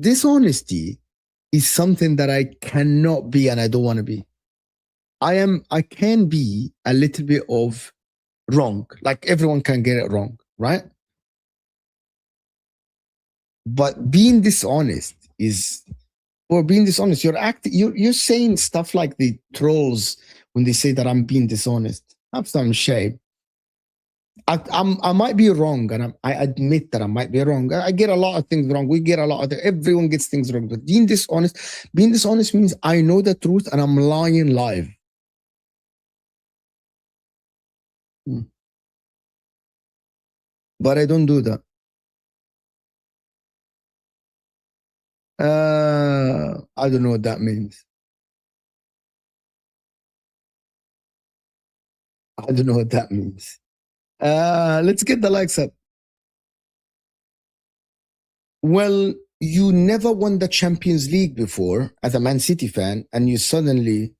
Dishonesty is something that I cannot be and I don't want to be. I can be a little bit of wrong. Like everyone can get it wrong, right? But being dishonest is, or being dishonest, you're saying stuff like the trolls when they say that I'm being dishonest. Have some shame. I might be wrong, and I admit that I might be wrong. I get a lot of things wrong. We get a lot of everyone gets things wrong. But being dishonest means I know the truth and I'm lying live. But I don't do that. I don't know what that means. I don't know what that means. Let's get the likes up. Well, you never won the Champions League before as a Man City fan, and you suddenly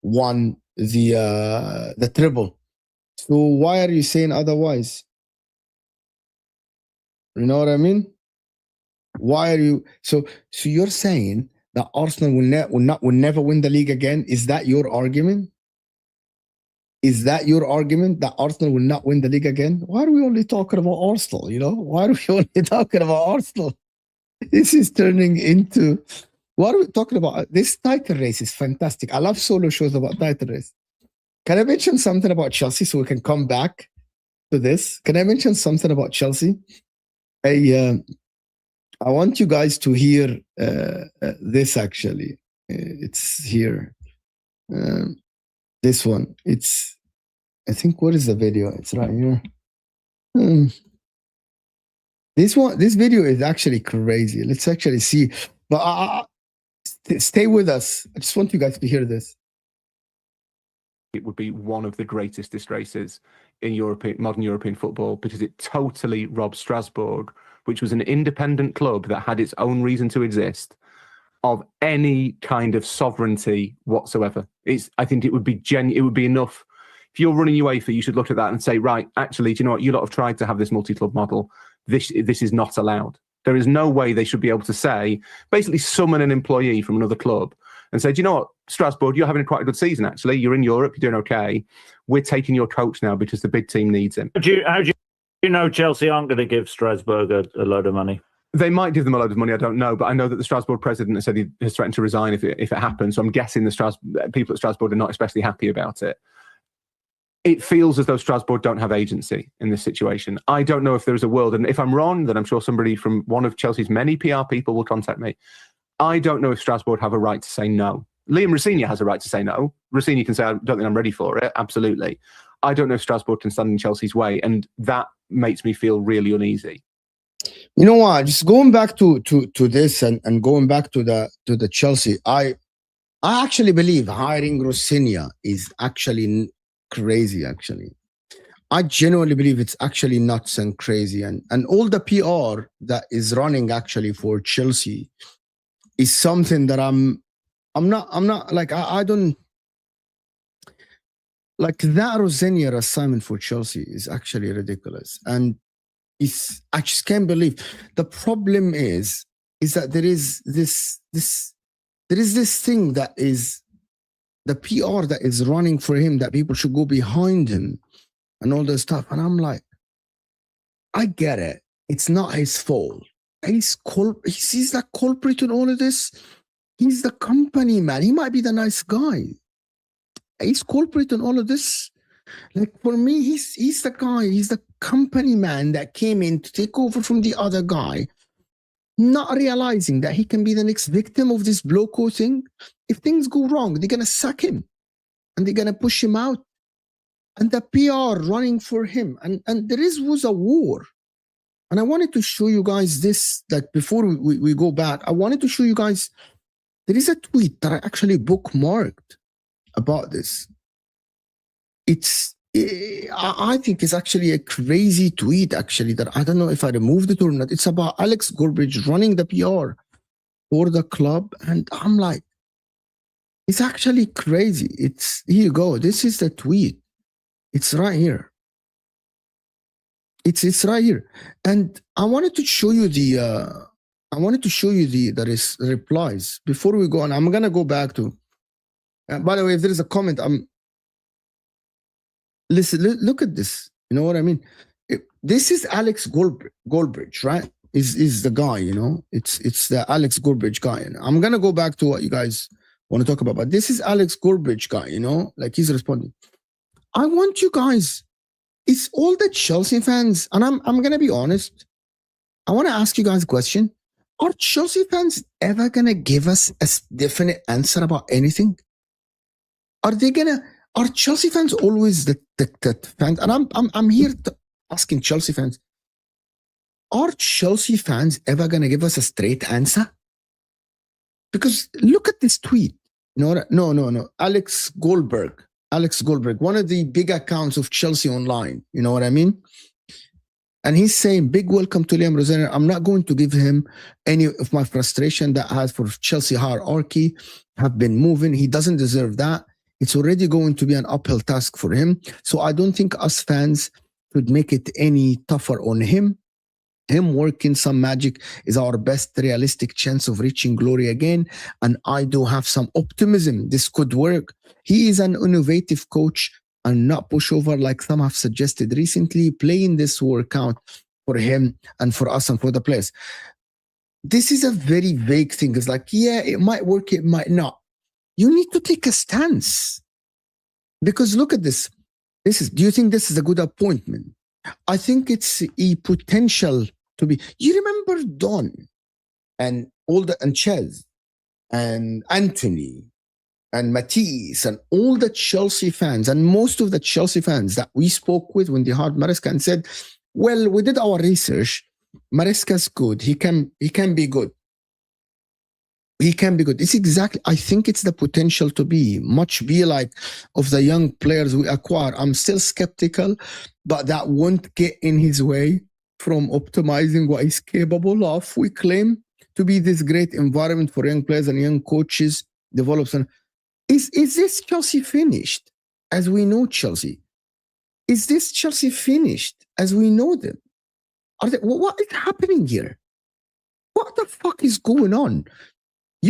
won the treble. So why are you saying otherwise? You know what I mean? Why are you so you're saying that Arsenal will never win the league again? Is that your argument? Is that your argument that Arsenal will not win the league again? Why are we only talking about Arsenal? You know, why are we only talking about Arsenal? This is turning into what are we talking about? This title race is fantastic. I love solo shows about title race. Can I mention something about Chelsea so we can come back to this? Can I mention something about Chelsea? I want you guys to hear this actually. It's here. This one. It's, I think, what is the video? It's right here. This video is actually crazy. Let's actually see. But stay with us. I just want you guys to hear this. It would be one of the greatest disgraces in modern European football, because it totally robbed Strasbourg, which was an independent club that had its own reason to exist, of any kind of sovereignty whatsoever. I think it would be it would be enough. If you're running UEFA, you should look at that and say, right, actually, do you know what? You lot have tried to have this multi-club model. This is not allowed. There is no way they should be able to say, basically summon an employee from another club and say, do you know what, Strasbourg, you're having quite a good season, actually. You're in Europe, you're doing okay. We're taking your coach now because the big team needs him. How do you know Chelsea aren't going to give Strasbourg a load of money? They might give them a load of money, I don't know, but I know that the Strasbourg president has said he has threatened to resign if it happens. So I'm guessing the people at Strasbourg are not especially happy about it. It feels as though Strasbourg don't have agency in this situation. I don't know if there is a world, and if I'm wrong, then I'm sure somebody from one of Chelsea's many PR people will contact me. I don't know if Strasbourg have a right to say no. Liam Rosenior has a right to say no. Rosenior can say, I don't think I'm ready for it. Absolutely. I don't know if Strasbourg can stand in Chelsea's way, and that makes me feel really uneasy. You know what? Just going back to this and going back to the Chelsea, I actually believe hiring Rosenior is actually crazy. Actually, I genuinely believe it's actually nuts and crazy, and all the PR that is running actually for Chelsea is something that I'm not like, I don't like that. Rosenior assignment for Chelsea is actually ridiculous, and I just can't believe. The problem is that there is this thing that is the PR that is running for him, that people should go behind him and all this stuff. And I'm like, I get it. It's not his fault. He's the culprit in all of this. He's the company man. He might be the nice guy. He's culprit in all of this. Like, for me, he's the guy. He's the company man that came in to take over from the other guy, not realizing that he can be the next victim of this Bloco thing. If things go wrong, they're going to sack him and they're going to push him out. And the PR running for him. And there was a war. And I wanted to show you guys this, that before we go back, I wanted to show you guys, there is a tweet that I actually bookmarked about this. I think it's actually a crazy tweet, actually, that I don't know if I removed it or not. It's about Alex Gorbridge running the PR for the club. And I'm like, it's actually crazy. Here you go. This is the tweet. It's right here. It's right here. And I wanted to show you the replies before we go on. I'm gonna go back to. By the way, if there is a comment, listen. Look at this. You know what I mean? This is Alex Goldbridge, right? Is the guy? You know, it's the Alex Goldbridge guy. And I'm gonna go back to what you guys want to talk about. But this is Alex Goldbridge guy. You know, like, he's responding. I want you guys, it's all the Chelsea fans, and I'm gonna be honest. I want to ask you guys a question. Are Chelsea fans ever gonna give us a definite answer about anything? Are Chelsea fans always the fans? And I'm here asking Chelsea fans, are Chelsea fans ever gonna give us a straight answer? Because look at this tweet. No. Alex Goldberg, one of the big accounts of Chelsea online. You know what I mean? And he's saying, big welcome to Liam Rosenior. I'm not going to give him any of my frustration that has for Chelsea hierarchy have been moving. He doesn't deserve that. It's already going to be an uphill task for him. So I don't think us fans should make it any tougher on him. Him working some magic is our best realistic chance of reaching glory again. And I do have some optimism this could work. He is an innovative coach and not pushover like some have suggested recently. Playing this workout for him and for us and for the players. This is a very vague thing. It's like, yeah, it might work, it might not. You need to take a stance. Because look at this. Do you think this is a good appointment? I think it's a potential to be. You remember Don and Chez and Anthony and Matisse and all the Chelsea fans and most of the Chelsea fans that we spoke with when they heard Maresca and said, well, we did our research. Maresca's good. He can be good. He can be good. It's exactly, I think it's the potential to be like of the young players we acquire. I'm still skeptical, but that won't get in his way from optimizing what he's capable of. We claim to be this great environment for young players and young coaches, develops. Is this Chelsea finished as we know Chelsea? Is this Chelsea finished as we know them? What is happening here? What the fuck is going on?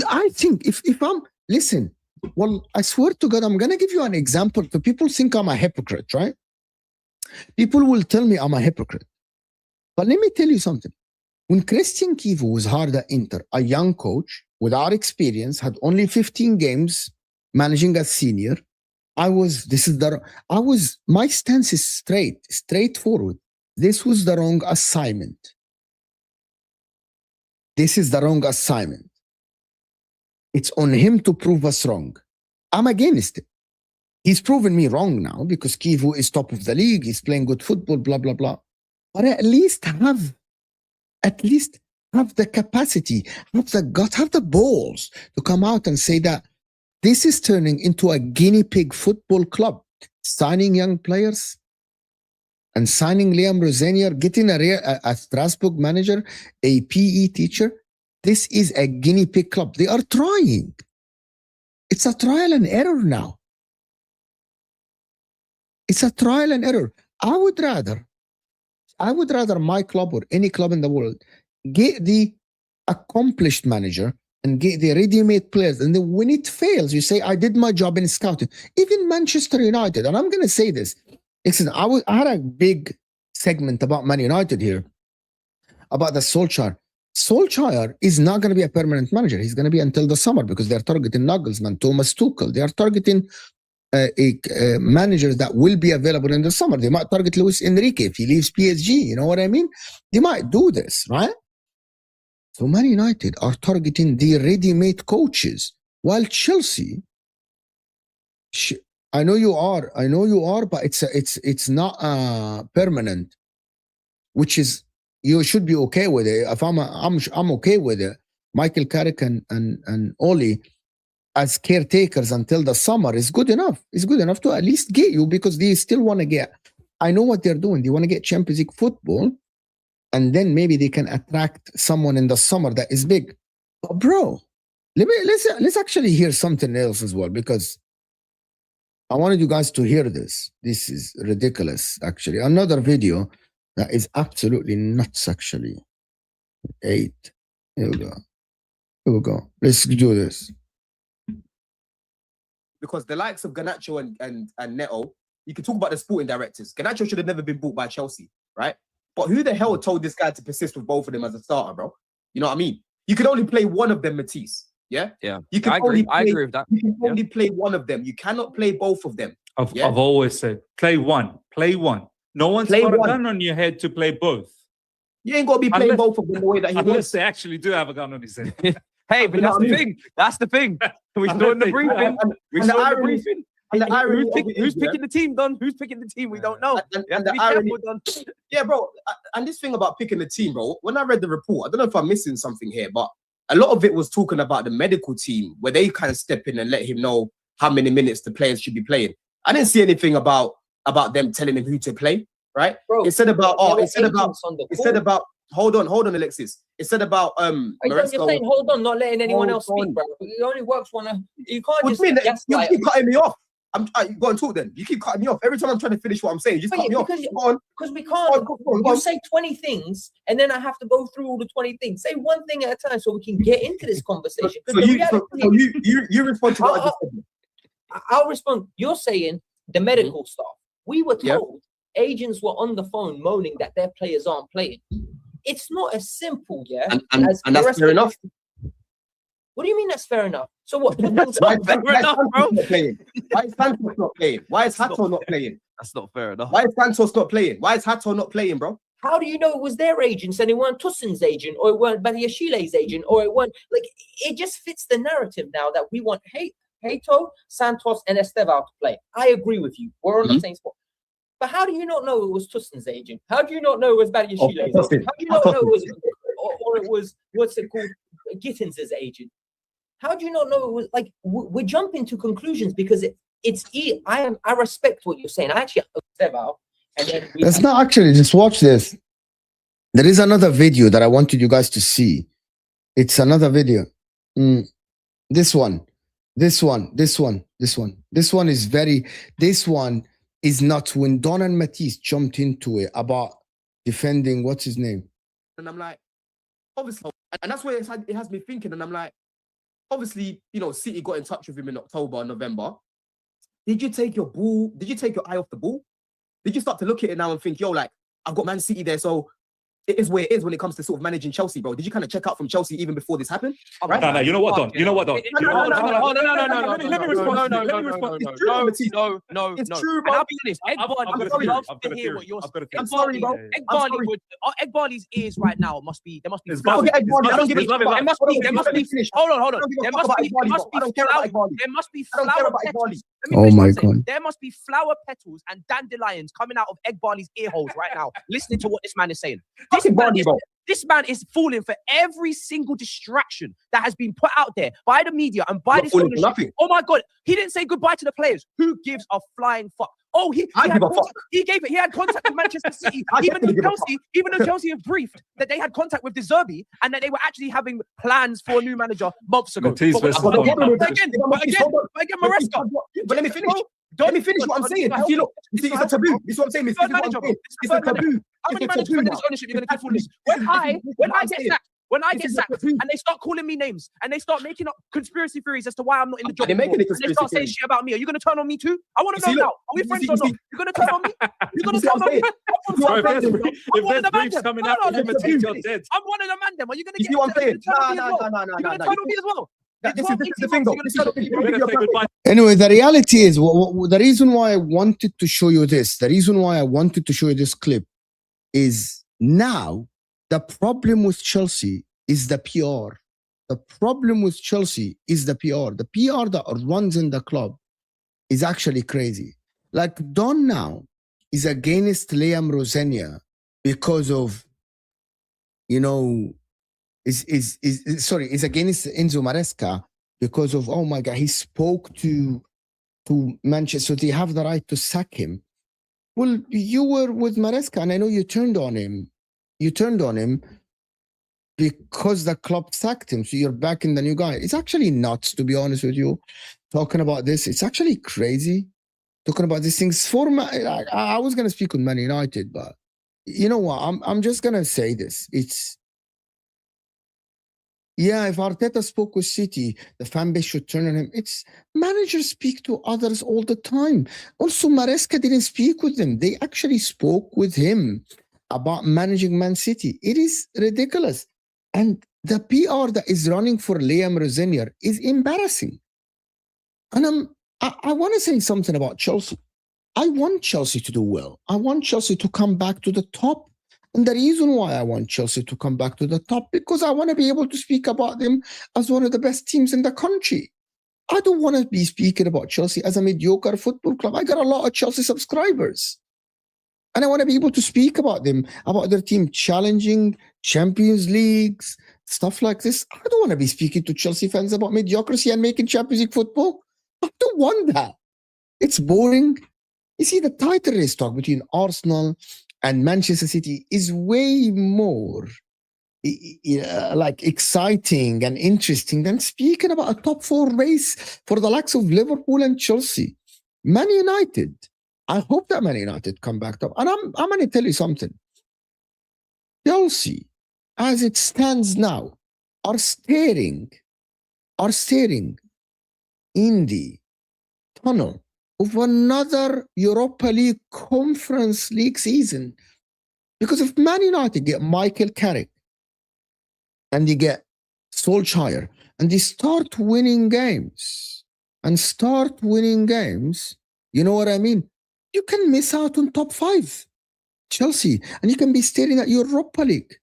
I think if I'm, listen, well, I swear to God, I'm going to give you an example. So people think I'm a hypocrite, right? People will tell me I'm a hypocrite. But let me tell you something. When Christian Kivu was hired at Inter, a young coach without experience, had only 15 games managing as senior, my stance is straightforward. This was the wrong assignment. This is the wrong assignment. It's on him to prove us wrong. I'm against it. He's proven me wrong now because Kivu is top of the league. He's playing good football, blah, blah, blah. But at least have the capacity, have the gut, have the balls to come out and say that this is turning into a guinea pig football club. Signing young players and signing Liam Rosenior, getting a Strasbourg manager, a PE teacher. This is a guinea pig club. They are trying. It's a trial and error now. It's a trial and error. I would rather my club or any club in the world get the accomplished manager and get the ready-made players. And then when it fails, you say, I did my job in scouting. Even Manchester United, and I'm going to say this. Listen, I had a big segment about Man United here, about the Solskjaer. Solskjaer is not going to be a permanent manager. He's going to be until the summer because they're targeting Nagelsmann, Thomas Tuchel. They are targeting managers that will be available in the summer. They might target Luis Enrique if he leaves PSG. You know what I mean? They might do this, right? So Man United are targeting the ready-made coaches, while Chelsea, I know you are, but it's not permanent, which is. You should be okay with it. If I'm okay with it. Michael Carrick and Oli as caretakers until the summer is good enough. It's good enough to at least get you because they still want to get. I know what they're doing. They want to get Champions League football, and then maybe they can attract someone in the summer that is big. But bro, let's actually hear something else as well because I wanted you guys to hear this. This is ridiculous. Actually, another video. That is absolutely nuts, actually. 8. Here we go. Let's do this. Because the likes of Garnacho and Neto, you can talk about the sporting directors. Garnacho should have never been bought by Chelsea, right? But who the hell told this guy to persist with both of them as a starter, bro? You know what I mean? You could only play one of them, Matisse. Yeah? Yeah. You can I agree with that. You can only play one of them. You cannot play both of them. I've Yeah. always said, play one. No one's Play got a one. gun on your head to play both. You ain't got to be playing Unless- both of them the way that he Unless wants. they actually do have a gun on his head. Hey, but You know that's what the I mean? thing. That's the thing. We saw in the briefing. We and the saw in the irony- briefing. and the irony Who's, of pick, it who's is, yeah, picking the team, Don? Who's picking the team? We don't know. and You have the to be irony- careful, Don. Yeah, bro. And this thing about picking the team, bro, when I read the report, I don't know if I'm missing something here, but a lot of it was talking about the medical team where they kind of step in and let him know how many minutes the players should be playing. I didn't see anything about them telling him who to play, right? Bro, It said about, there were it said about, agents on the it call. said about, hold on, Alexis. It said about, You're saying, hold on, not letting anyone else Hold speak, on. bro. It only works when you can't What just do you mean? You gaslight. keep cutting me off. Go and talk then. You keep cutting me off. Every time I'm trying to finish what I'm saying, you just But cut me off. because- Go on. Because we Go can't. on, go on, go You on. say 20 things, and then I have to go through all the 20 things. Say one thing at a time so we can get into this conversation. 'Cause So the you reality- respond to what I just said. I'll respond. You're saying the medical staff. We were Yeah. told agents were on the phone moaning that their players aren't playing. It's not as simple, yeah. And as that's the rest fair of- enough. What do you mean that's fair enough? So what? Why is Santos not playing? Why is Santos not playing? Why is Hato not playing? That's not fair enough. Why is Santos not playing? Why is Hato not playing, bro? How do you know it was their agents and it weren't Toussaint's agent or it weren't Badiashile's agent or it weren't like it just fits the narrative now that we want Hato, Santos, and Estevao to play. I agree with you. We're on the same spot. But how do you not know it was Toussaint's agent? How do you not know it was Badiashile's agent? How do you not know it was or it was what's it called? Gittins' agent. How do you not know it was like we're jumping to conclusions because I respect what you're saying. I actually Estevao. And then That's not actually, just watch this. There is another video that I wanted you guys to see. It's another video. This one is nuts. When Don and Matisse jumped into it about defending, what's his name? And I'm like, obviously, and that's where it has me thinking. And I'm like, obviously, City got in touch with him in October, November. Did you take your eye off the ball? Did you start to look at it now and think, yo, like, I've got Man City there, so it is where it is when it comes to sort of managing Chelsea, bro? Did you kind of check out from Chelsea even before this happened? Right? No, you know what, Don? You know what, Don? Let me respond. It's true, Matisse. No. It's no. true, And bro. I'll be honest, Egbarly loves to hear what you're saying. I'm sorry, bro. Egbarly's ears right now must be It's flower. buzzing. I don't give a It's fuck. buzzing. There must be hold on. There must be flower petals. Oh my God. There must be flower petals and dandelions coming out of Egbarly's ear holes right now, listening to what this man is saying. This man is falling for every single distraction that has been put out there by the media and by this ownership. Nothing. Oh my God, he didn't say goodbye to the players. Who gives a flying fuck? Oh, he had contact with Manchester City. Even though Chelsea have briefed that they had contact with De Zerbi and that they were actually having plans for a new manager months ago. Matisse But versus again, Don. Maresca. But let me finish. Let me finish what I'm saying. It's a taboo. This is what I'm saying. It's a taboo. How many managers under this ownership you're gonna keep for this? When I get sacked and they start calling me names and they start making up conspiracy theories as to why I'm not in the job, They're making and they start saying shit about me, are you gonna turn on me too? I want to know now. Are we friends or not? You're gonna turn on me? You're gonna turn on me? If there's briefs coming out from Matisse, you're dead. I'm one of the man. Then are you gonna You get? see what I'm saying? You're gonna turn on me as well. This is the thing, though. We're gonna say goodbye. Anyway, the reality is, the reason why I wanted to show you this, clip is now the problem with Chelsea is the PR. The problem with Chelsea is the PR. The PR that runs in the club is actually crazy. Like Don now is against Liam Rosenior because of, is against Enzo Maresca because of, oh my God, he spoke to Manchester, so they have the right to sack him. Well, you were with Maresca, and I know you turned on him. Because the club sacked him, so you're backing the new guy. It's actually nuts, to be honest with you, talking about this. It's actually crazy, talking about these things. I was going to speak on Man United, but you know what? I'm just going to say this. If Arteta spoke with City, the fan base should turn on him. It's managers speak to others all the time. Also, Maresca didn't speak with them. They actually spoke with him about managing Man City. It is ridiculous. And the PR that is running for Liam Rosenior is embarrassing. And I want to say something about Chelsea. I want Chelsea to do well. I want Chelsea to come back to the top. And the reason why I want Chelsea to come back to the top, because I want to be able to speak about them as one of the best teams in the country. I don't want to be speaking about Chelsea as a mediocre football club. I got a lot of Chelsea subscribers. And I want to be able to speak about them, about their team challenging Champions Leagues, stuff like this. I don't want to be speaking to Chelsea fans about mediocrity and making Champions League football. I don't want that. It's boring. You see, the title race talk between Arsenal and Manchester City is way more like exciting and interesting than speaking about a top 4 race for the likes of Liverpool and Chelsea. Man United, I hope that Man United come back up. And I'm going to tell you something. Chelsea, as it stands now, are staring in the tunnel of another Europa League Conference League season. Because if Man United get Michael Carrick and they get Solskjaer and they start winning games, you know what I mean? You can miss out on top 5, Chelsea, and you can be staring at Europa League.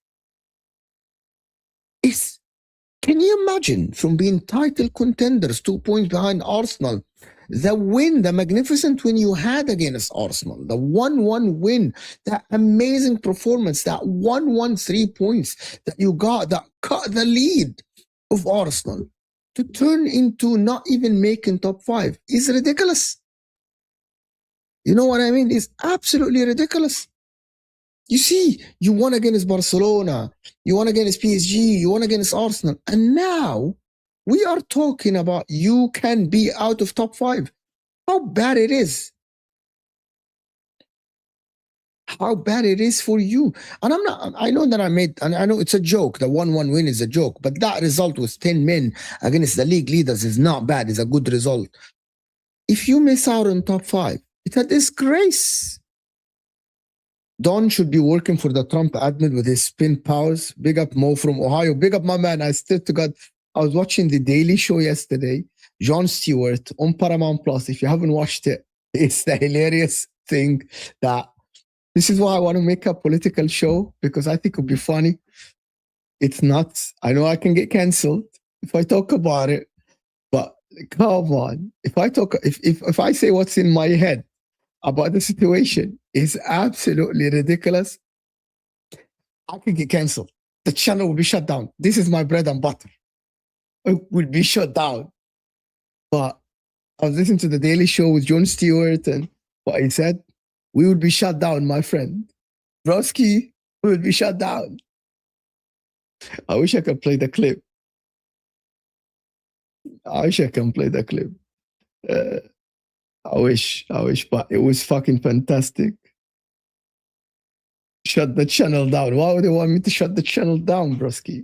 Can you imagine from being title contenders 2 points behind Arsenal, the magnificent win you had against Arsenal, the 1-1 win, that amazing performance, that 1-1 3 points that you got, that cut the lead of Arsenal, to turn into not even making top 5 is ridiculous. You know what I mean? It's absolutely ridiculous. You see, you won against Barcelona, you won against PSG, you won against Arsenal, and now we are talking about you can be out of top 5. How bad it is. How bad it is for you. And I know that I know it's a joke. The 1-1 win is a joke, but that result with 10 men against the league leaders is not bad. It's a good result. If you miss out on top 5, it's a disgrace. Don should be working for the Trump admin with his spin powers. Big up Mo from Ohio. Big up my man. I still to God. I was watching The Daily Show yesterday. Jon Stewart on Paramount Plus. If you haven't watched it, it's the hilarious thing that this is why I want to make a political show, because I think it would be funny. It's nuts. I know I can get cancelled if I talk about it, but come on. If I say what's in my head about the situation is absolutely ridiculous, I could get cancelled. The channel will be shut down. This is my bread and butter. It will be shut down. But I was listening to The Daily Show with Jon Stewart, and what he said, we would be shut down, my friend. Broski, we would be shut down. I wish I could play the clip. I wish, but it was fucking fantastic. Shut the channel down. Why would they want me to shut the channel down, broski?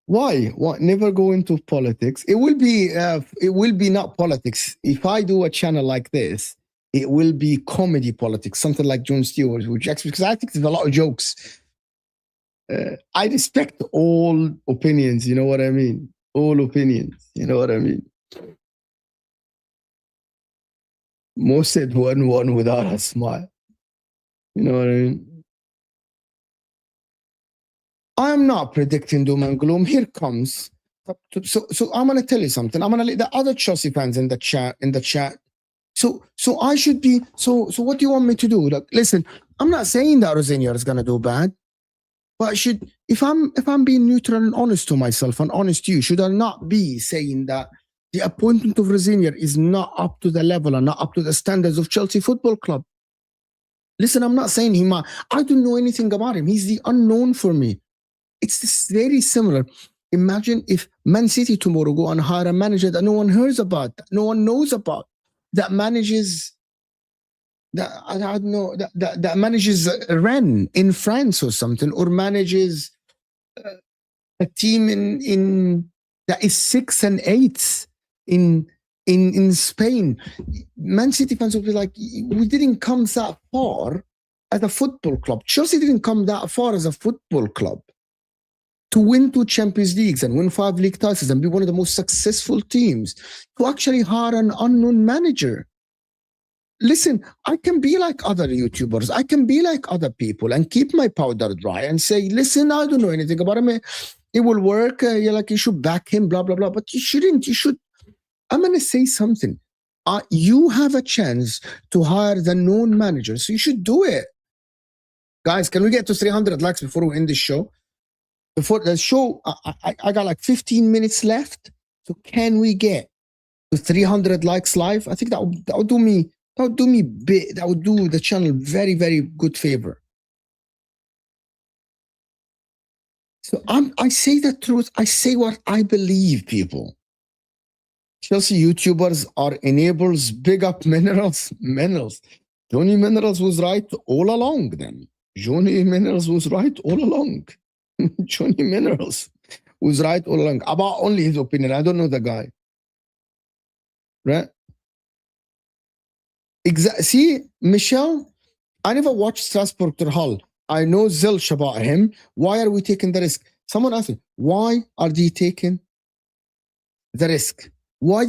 Why? Never go into politics. It will be not politics. If I do a channel like this, it will be comedy politics, something like Jon Stewart, because I think there's a lot of jokes. I respect all opinions, you know what I mean? All opinions, you know what I mean? Mo said 1-1 without a smile. You know what I mean? I'm not predicting doom and gloom. Here comes. So I'm gonna tell you something. I'm gonna let the other Chelsea fans in the chat. So I should be. So what do you want me to do? Look, listen. I'm not saying that Rosenior is gonna do bad, but if I'm being neutral and honest to myself and honest to you, should I not be saying that the appointment of Rosenior is not up to the level and not up to the standards of Chelsea Football Club? Listen, I'm not saying I don't know anything about him. He's the unknown for me. It's very similar. Imagine if Man City tomorrow go and hire a manager that no one hears about, that no one knows about, that manages that manages Rennes in France or something, or manages a team in that is 6th and 8th in Spain. Man City fans will be like, we didn't come that far as a football club. Chelsea didn't come that far as a football club. to win 2 Champions Leagues and win 5 league titles and be one of the most successful teams, to actually hire an unknown manager. Listen, I can be like other YouTubers. I can be like other people and keep my powder dry and say, listen, I don't know anything about him. It will work. You should back him, blah, blah, blah. But you shouldn't. You should. I'm going to say something. You have a chance to hire the known manager, so you should do it. Guys, can we get to 300 likes before we end the show? Before the show, I got like 15 minutes left. So can we get to 300 likes live? I think that would do me. That would do me big. That would do the channel very, very good favor. So I say the truth. I say what I believe, people. Chelsea YouTubers are enablers. Big up Minerals. Minerals. Johnny Minerals was right all along then. Johnny Minerals was right all along. Johnny Minerals was right all along. About only his opinion. I don't know the guy. Right? See, Michelle, I never watched Strasbourg to Hull. I know zilch about him. Why are we taking the risk? Someone asked me, why are they taking the risk? Why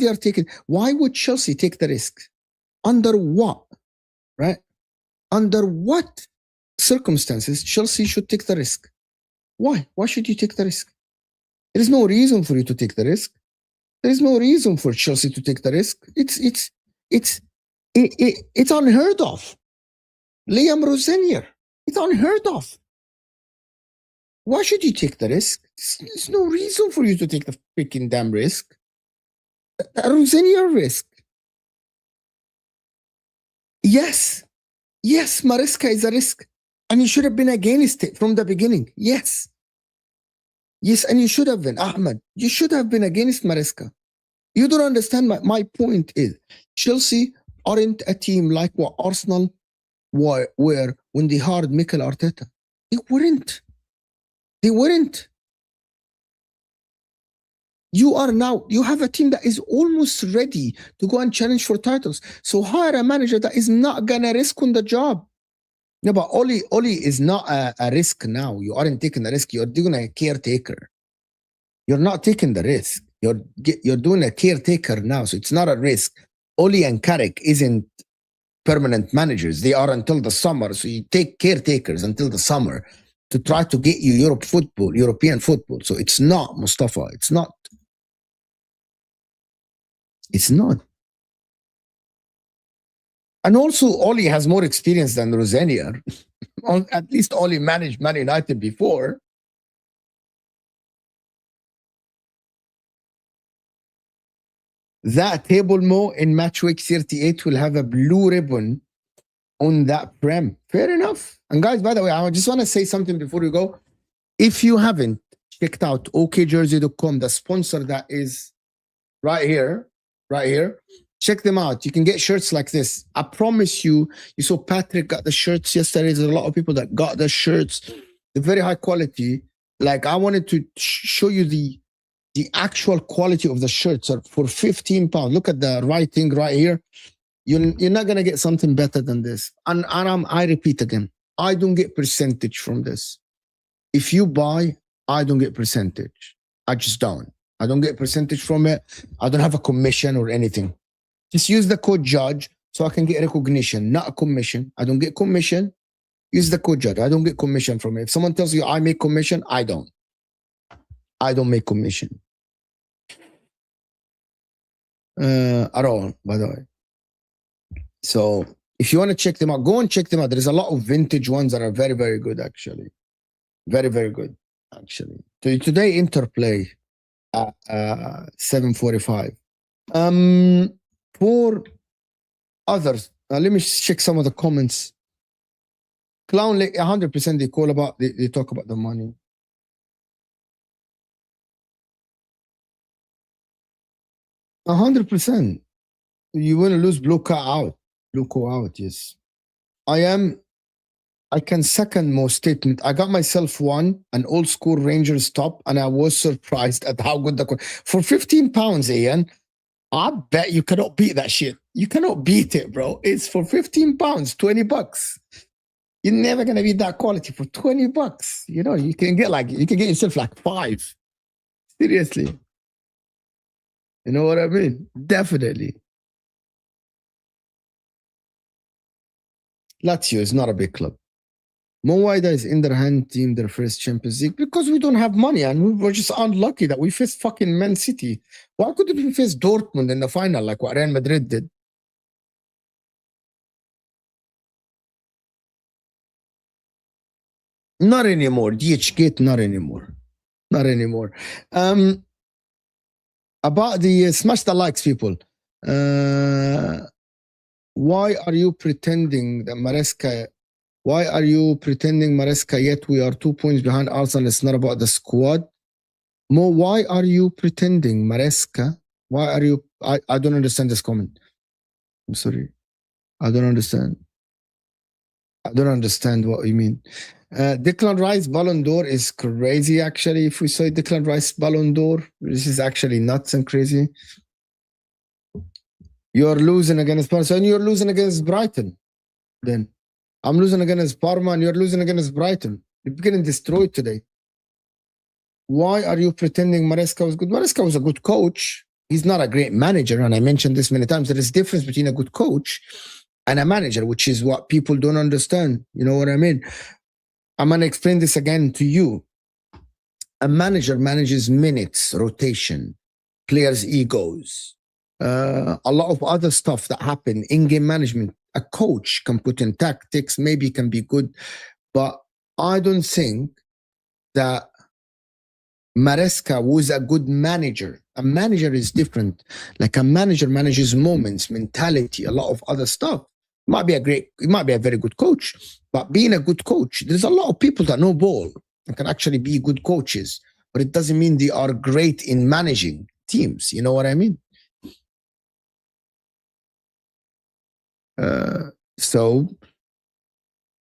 would Chelsea take the risk? Under what? Right? Under what circumstances Chelsea should take the risk? Why? Why should you take the risk? There is no reason for you to take the risk. There is no reason for Chelsea to take the risk. It's unheard of. Liam Rosenior. It's unheard of. Why should you take the risk? There's no reason for you to take the freaking damn risk. A Rosenior risk. Yes. Yes, Maresca is a risk. And you should have been against it from the beginning. Yes. Yes, and you should have been. Ahmed, you should have been against Maresca. You don't understand. My point is, Chelsea aren't a team like what Arsenal were when they hired Mikel Arteta. They weren't. They weren't. You have a team that is almost ready to go and challenge for titles. So hire a manager that is not going to risk on the job. No, but Oli is not a risk now. You aren't taking the risk. You're doing a caretaker. You're not taking the risk. You're doing a caretaker now. So it's not a risk. Oli and Carrick isn't permanent managers. They are until the summer. So you take caretakers until the summer to try to get you European football. So it's not, Mustafa. It's not. It's not. And also, Oli has more experience than Rosenior. At least Oli managed Man United before. That table Mo in match week 38 will have a blue ribbon on that prem. Fair enough. And guys, by the way, I just want to say something before we go. If you haven't checked out okjersey.com, the sponsor that is right here, check them out. You can get shirts like this. I promise you, you saw Patrick got the shirts yesterday. There's a lot of people that got the shirts. They're very high quality. Like, I wanted to show you the actual quality of the shirts are for £15. Look at the writing right here. You're not going to get something better than this. And I repeat again, I don't get percentage from this. If you buy, I don't get percentage. I just don't. I don't get percentage from it. I don't have a commission or anything. Just use the code JUDGE so I can get recognition, not a commission. I don't get commission. Use the code JUDGE. I don't get commission from it. If someone tells you I make commission, I don't. I don't make commission. At all, by the way. So if you want to check them out, go and check them out. There's a lot of vintage ones that are very, very good, actually. Very, very good, actually. Today, Interplay at 7:45. For others, let me check some of the comments. Clown Lake, 100% they talk about the money. A 100%. You want to lose Blue Co out, yes. I can second most statement. I got myself an old school Rangers top, and I was surprised at how good for £15, Ian. I bet you cannot beat that shit. You cannot beat it, bro. It's for £15, $20. You're never gonna be that quality for $20. You know, you can get yourself like 5. Seriously. You know what I mean? Definitely. Lazio is not a big club. Mowaida is in their hand team, their first Champions League, because we don't have money and we were just unlucky that we faced fucking Man City. Why couldn't we face Dortmund in the final like what Real Madrid did? Not anymore. DH Gate, not anymore. Not anymore. About the smash the likes, people. Why are you pretending that Maresca? Why are you pretending Maresca yet we are 2 points behind Arsenal? It's not about the squad. Mo, why are you pretending Maresca? Why are you? I don't understand this comment. I'm sorry. I don't understand. I don't understand what you mean. Declan Rice Ballon d'Or is crazy, actually. If we say Declan Rice Ballon d'Or, this is actually nuts and crazy. You're losing against Parma, and you're losing against Brighton. Then I'm losing against Parma, and you're losing against Brighton. You're getting destroyed today. Why are you pretending Maresca was good? Maresca was a good coach. He's not a great manager, and I mentioned this many times. There is a difference between a good coach and a manager, which is what people don't understand. You know what I mean? I'm going to explain this again to you. A manager manages minutes, rotation, players' egos, a lot of other stuff that happen, in-game management. A coach can put in tactics, maybe can be good, but I don't think that Maresca was a good manager. A manager is different. Like a manager manages moments, mentality, a lot of other stuff. It might be a very good coach, but being a good coach, there's a lot of people that know ball and can actually be good coaches, but it doesn't mean they are great in managing teams. You know what I mean? So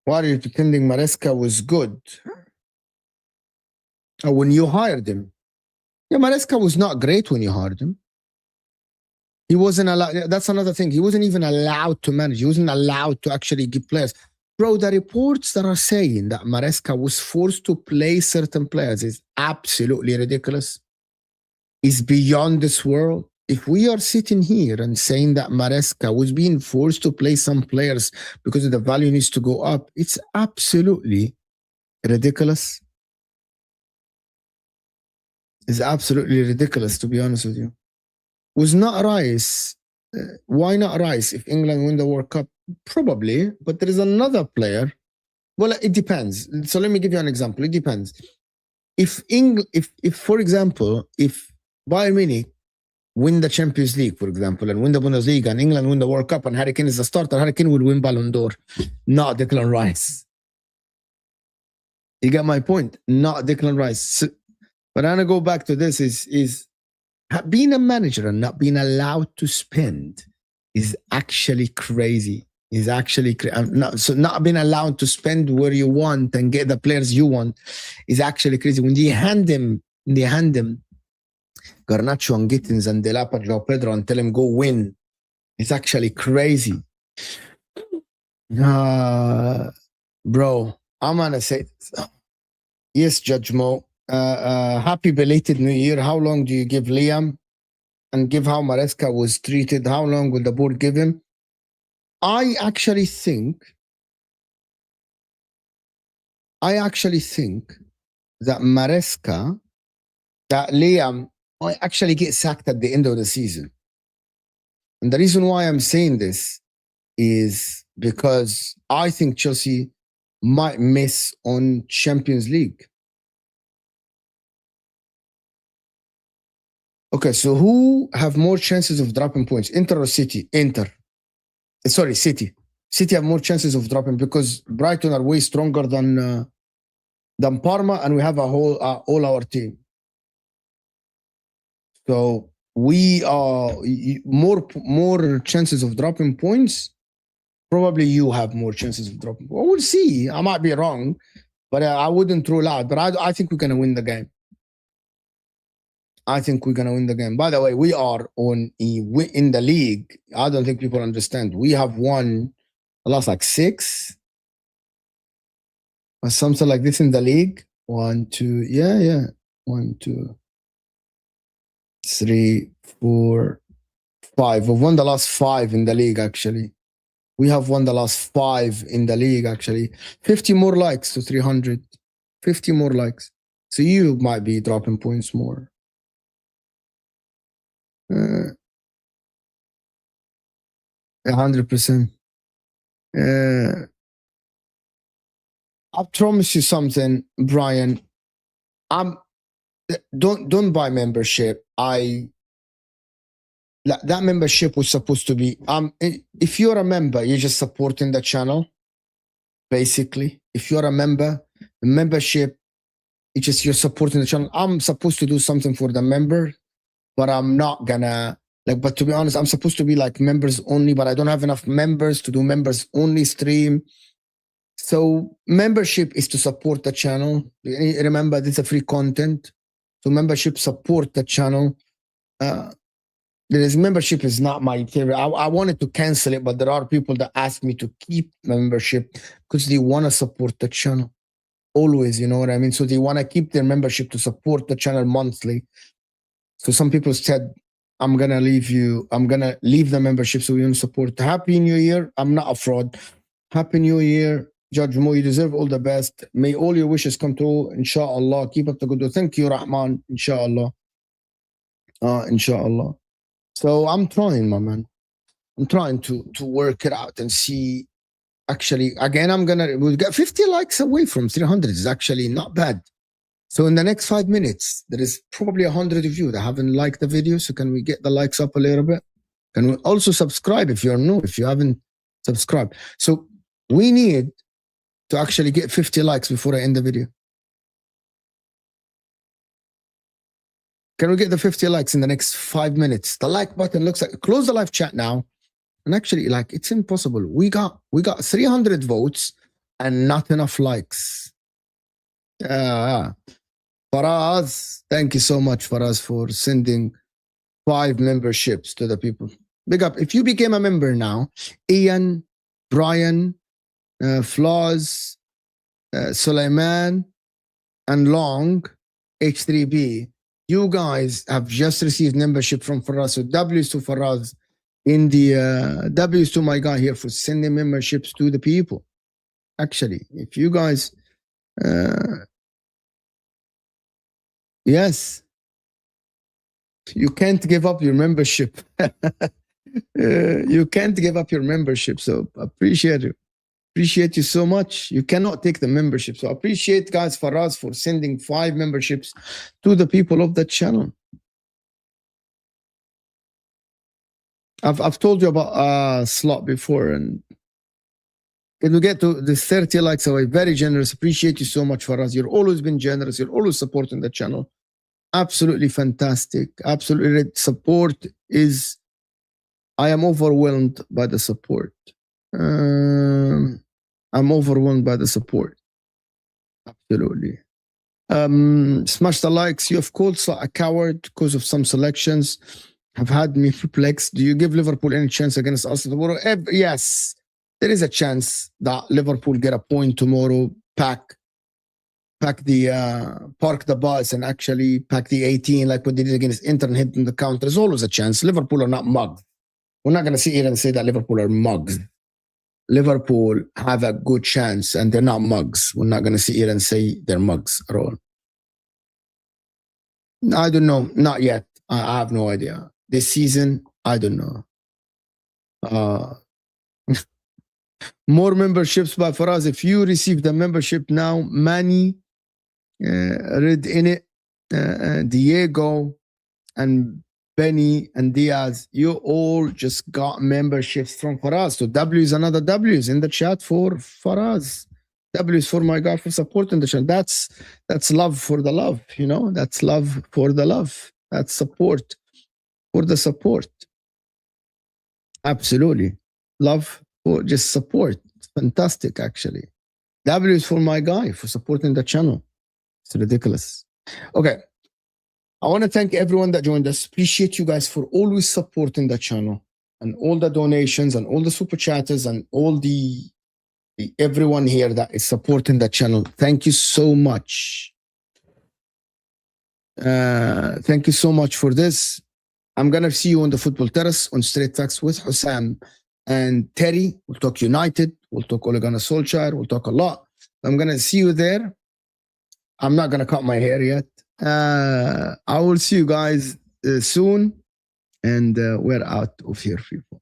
why are you pretending Maresca was good? When you hired him. Yeah, Maresca was not great when you hired him. He wasn't allowed. That's another thing. He wasn't even allowed to manage. He wasn't allowed to actually give players. Bro, the reports that are saying that Maresca was forced to play certain players is absolutely ridiculous. It's beyond this world. If we are sitting here and saying that Maresca was being forced to play some players because the value needs to go up, it's absolutely ridiculous. It's absolutely ridiculous, to be honest with you. Was not Rice. Why not Rice? If England win the World Cup, probably. But there is another player. Well, it depends. So let me give you an example. It depends. If for example, if Bayern Munich win the Champions League, for example, and win the Bundesliga, and England win the World Cup, and Harry Kane is the starter, Harry Kane will win Ballon d'Or, not Declan Rice. You get my point? Not Declan Rice. So, but I'm gonna go back to this: is being a manager and not being allowed to spend is actually crazy. Is actually not being allowed to spend where you want and get the players you want is actually crazy. When they hand him Garnacho and Gittins and Delap and João Pedro and tell him go win, it's actually crazy. Bro, I'm gonna say yes, Judge Mo. Happy belated New Year. How long do you give Liam? And give how Maresca was treated? How long will the board give him? I actually think that Maresca, that Liam might actually get sacked at the end of the season. And the reason why I'm saying this is because I think Chelsea might miss on Champions League. Okay, so who have more chances of dropping points, Inter or City? Inter. Sorry, City. City have more chances of dropping because Brighton are way stronger than Parma, and we have a whole all our team. So we are more chances of dropping points. Probably you have more chances of dropping. Well, we'll see. I might be wrong, but I wouldn't rule out. But I think we're gonna win the game. I think we're going to win the game. By the way, we are in the league. I don't think people understand. We have won, I lost like 6. something like this in the league. 1, 2, yeah. 1, 2, 3, 4, 5. We've won the last 5 in the league, actually. We have won the last 5 in the league, actually. 50 more likes to 300. 50 more likes. So you might be dropping points more. 100%. I promise you something, Brian. Don't buy membership. That membership was supposed to be if you're a member, you're just supporting the channel. Basically, if you're a member, the membership, you're supporting the channel. I'm supposed to do something for the member, but I'm not gonna but to be honest, I'm supposed to be like members only, but I don't have enough members to do members only stream. So membership is to support the channel. Remember, this is a free content. So membership support the channel. Membership is not my favorite. I wanted to cancel it, but there are people that ask me to keep membership because they want to support the channel. Always, you know what I mean? So they want to keep their membership to support the channel monthly. So some people said, I'm going to leave you. I'm going to leave the membership so we can support. Happy New Year. I'm not a fraud. Happy New Year. Judge Mo, you deserve all the best. May all your wishes come true. Inshallah. Keep up the good work. Thank you, Rahman. Inshallah. Inshallah. So I'm trying, my man. I'm trying to work it out and see. Actually, again, we'll get 50 likes away from 300. It's actually not bad. So in the next 5 minutes, there is probably 100 of you that haven't liked the video. So can we get the likes up a little bit? Can we also subscribe if you're new, if you haven't subscribed? So we need to actually get 50 likes before I end the video. Can we get the 50 likes in the next 5 minutes? The like button looks like, close the live chat now. And actually, it's impossible. We got 300 votes and not enough likes. Faraz, thank you so much, Faraz, for sending 5 memberships to the people. Big up. If you became a member now, Ian, Brian, Flaws, Suleiman, and Long, H3B, you guys have just received membership from Faraz. So W's to Faraz, W's to my guy here for sending memberships to the people. Actually, if you guys, yes, you can't give up your membership. You can't give up your membership. So appreciate you. Appreciate you so much. You cannot take the membership. So appreciate guys Faraz for sending 5 memberships to the people of the channel. I've told you about slot before, and it will get to the 30 likes away. Very generous. Appreciate you so much, Faraz. You've always been generous. You're always supporting the channel. Absolutely fantastic. Absolutely support is. I am overwhelmed by the support. I'm overwhelmed by the support. Absolutely. Smash the likes. You have called a coward because of some selections. Have had me perplexed. Do you give Liverpool any chance against us tomorrow? Yes, there is a chance that Liverpool get a point tomorrow. Park the bus and actually pack the 18 like what they did against Inter and hit them the counter. There's always a chance. Liverpool are not mugged. We're not going to sit here and say that Liverpool are mugged. Liverpool have a good chance and they're not mugs. We're not going to sit here and say they're mugs at all. I don't know. Not yet. I have no idea. This season, I don't know. More memberships by Faraz. If you receive the membership now, Manny, Red in it, Diego, and Benny and Diaz, you all just got memberships from Faraz. So W is another W is in the chat for Faraz. W is for my guy for supporting the channel. That's love for the love, you know. That's love for the love. That's support for the support. Absolutely. Love for just support. It's fantastic, actually. W is for my guy for supporting the channel. It's ridiculous. Okay. I want to thank everyone that joined us. Appreciate you guys for always supporting the channel and all the donations and all the super chatters and all the everyone here that is supporting the channel. Thank you so much. Thank you so much for this. I'm gonna see you on the football terrace on Straight Facts with Hussam and Terry. We'll talk United. We'll talk Ole Gunnar Solskjaer. We'll talk a lot. I'm gonna see you there. I'm not gonna cut my hair yet. I will see you guys soon, and we're out of here, people.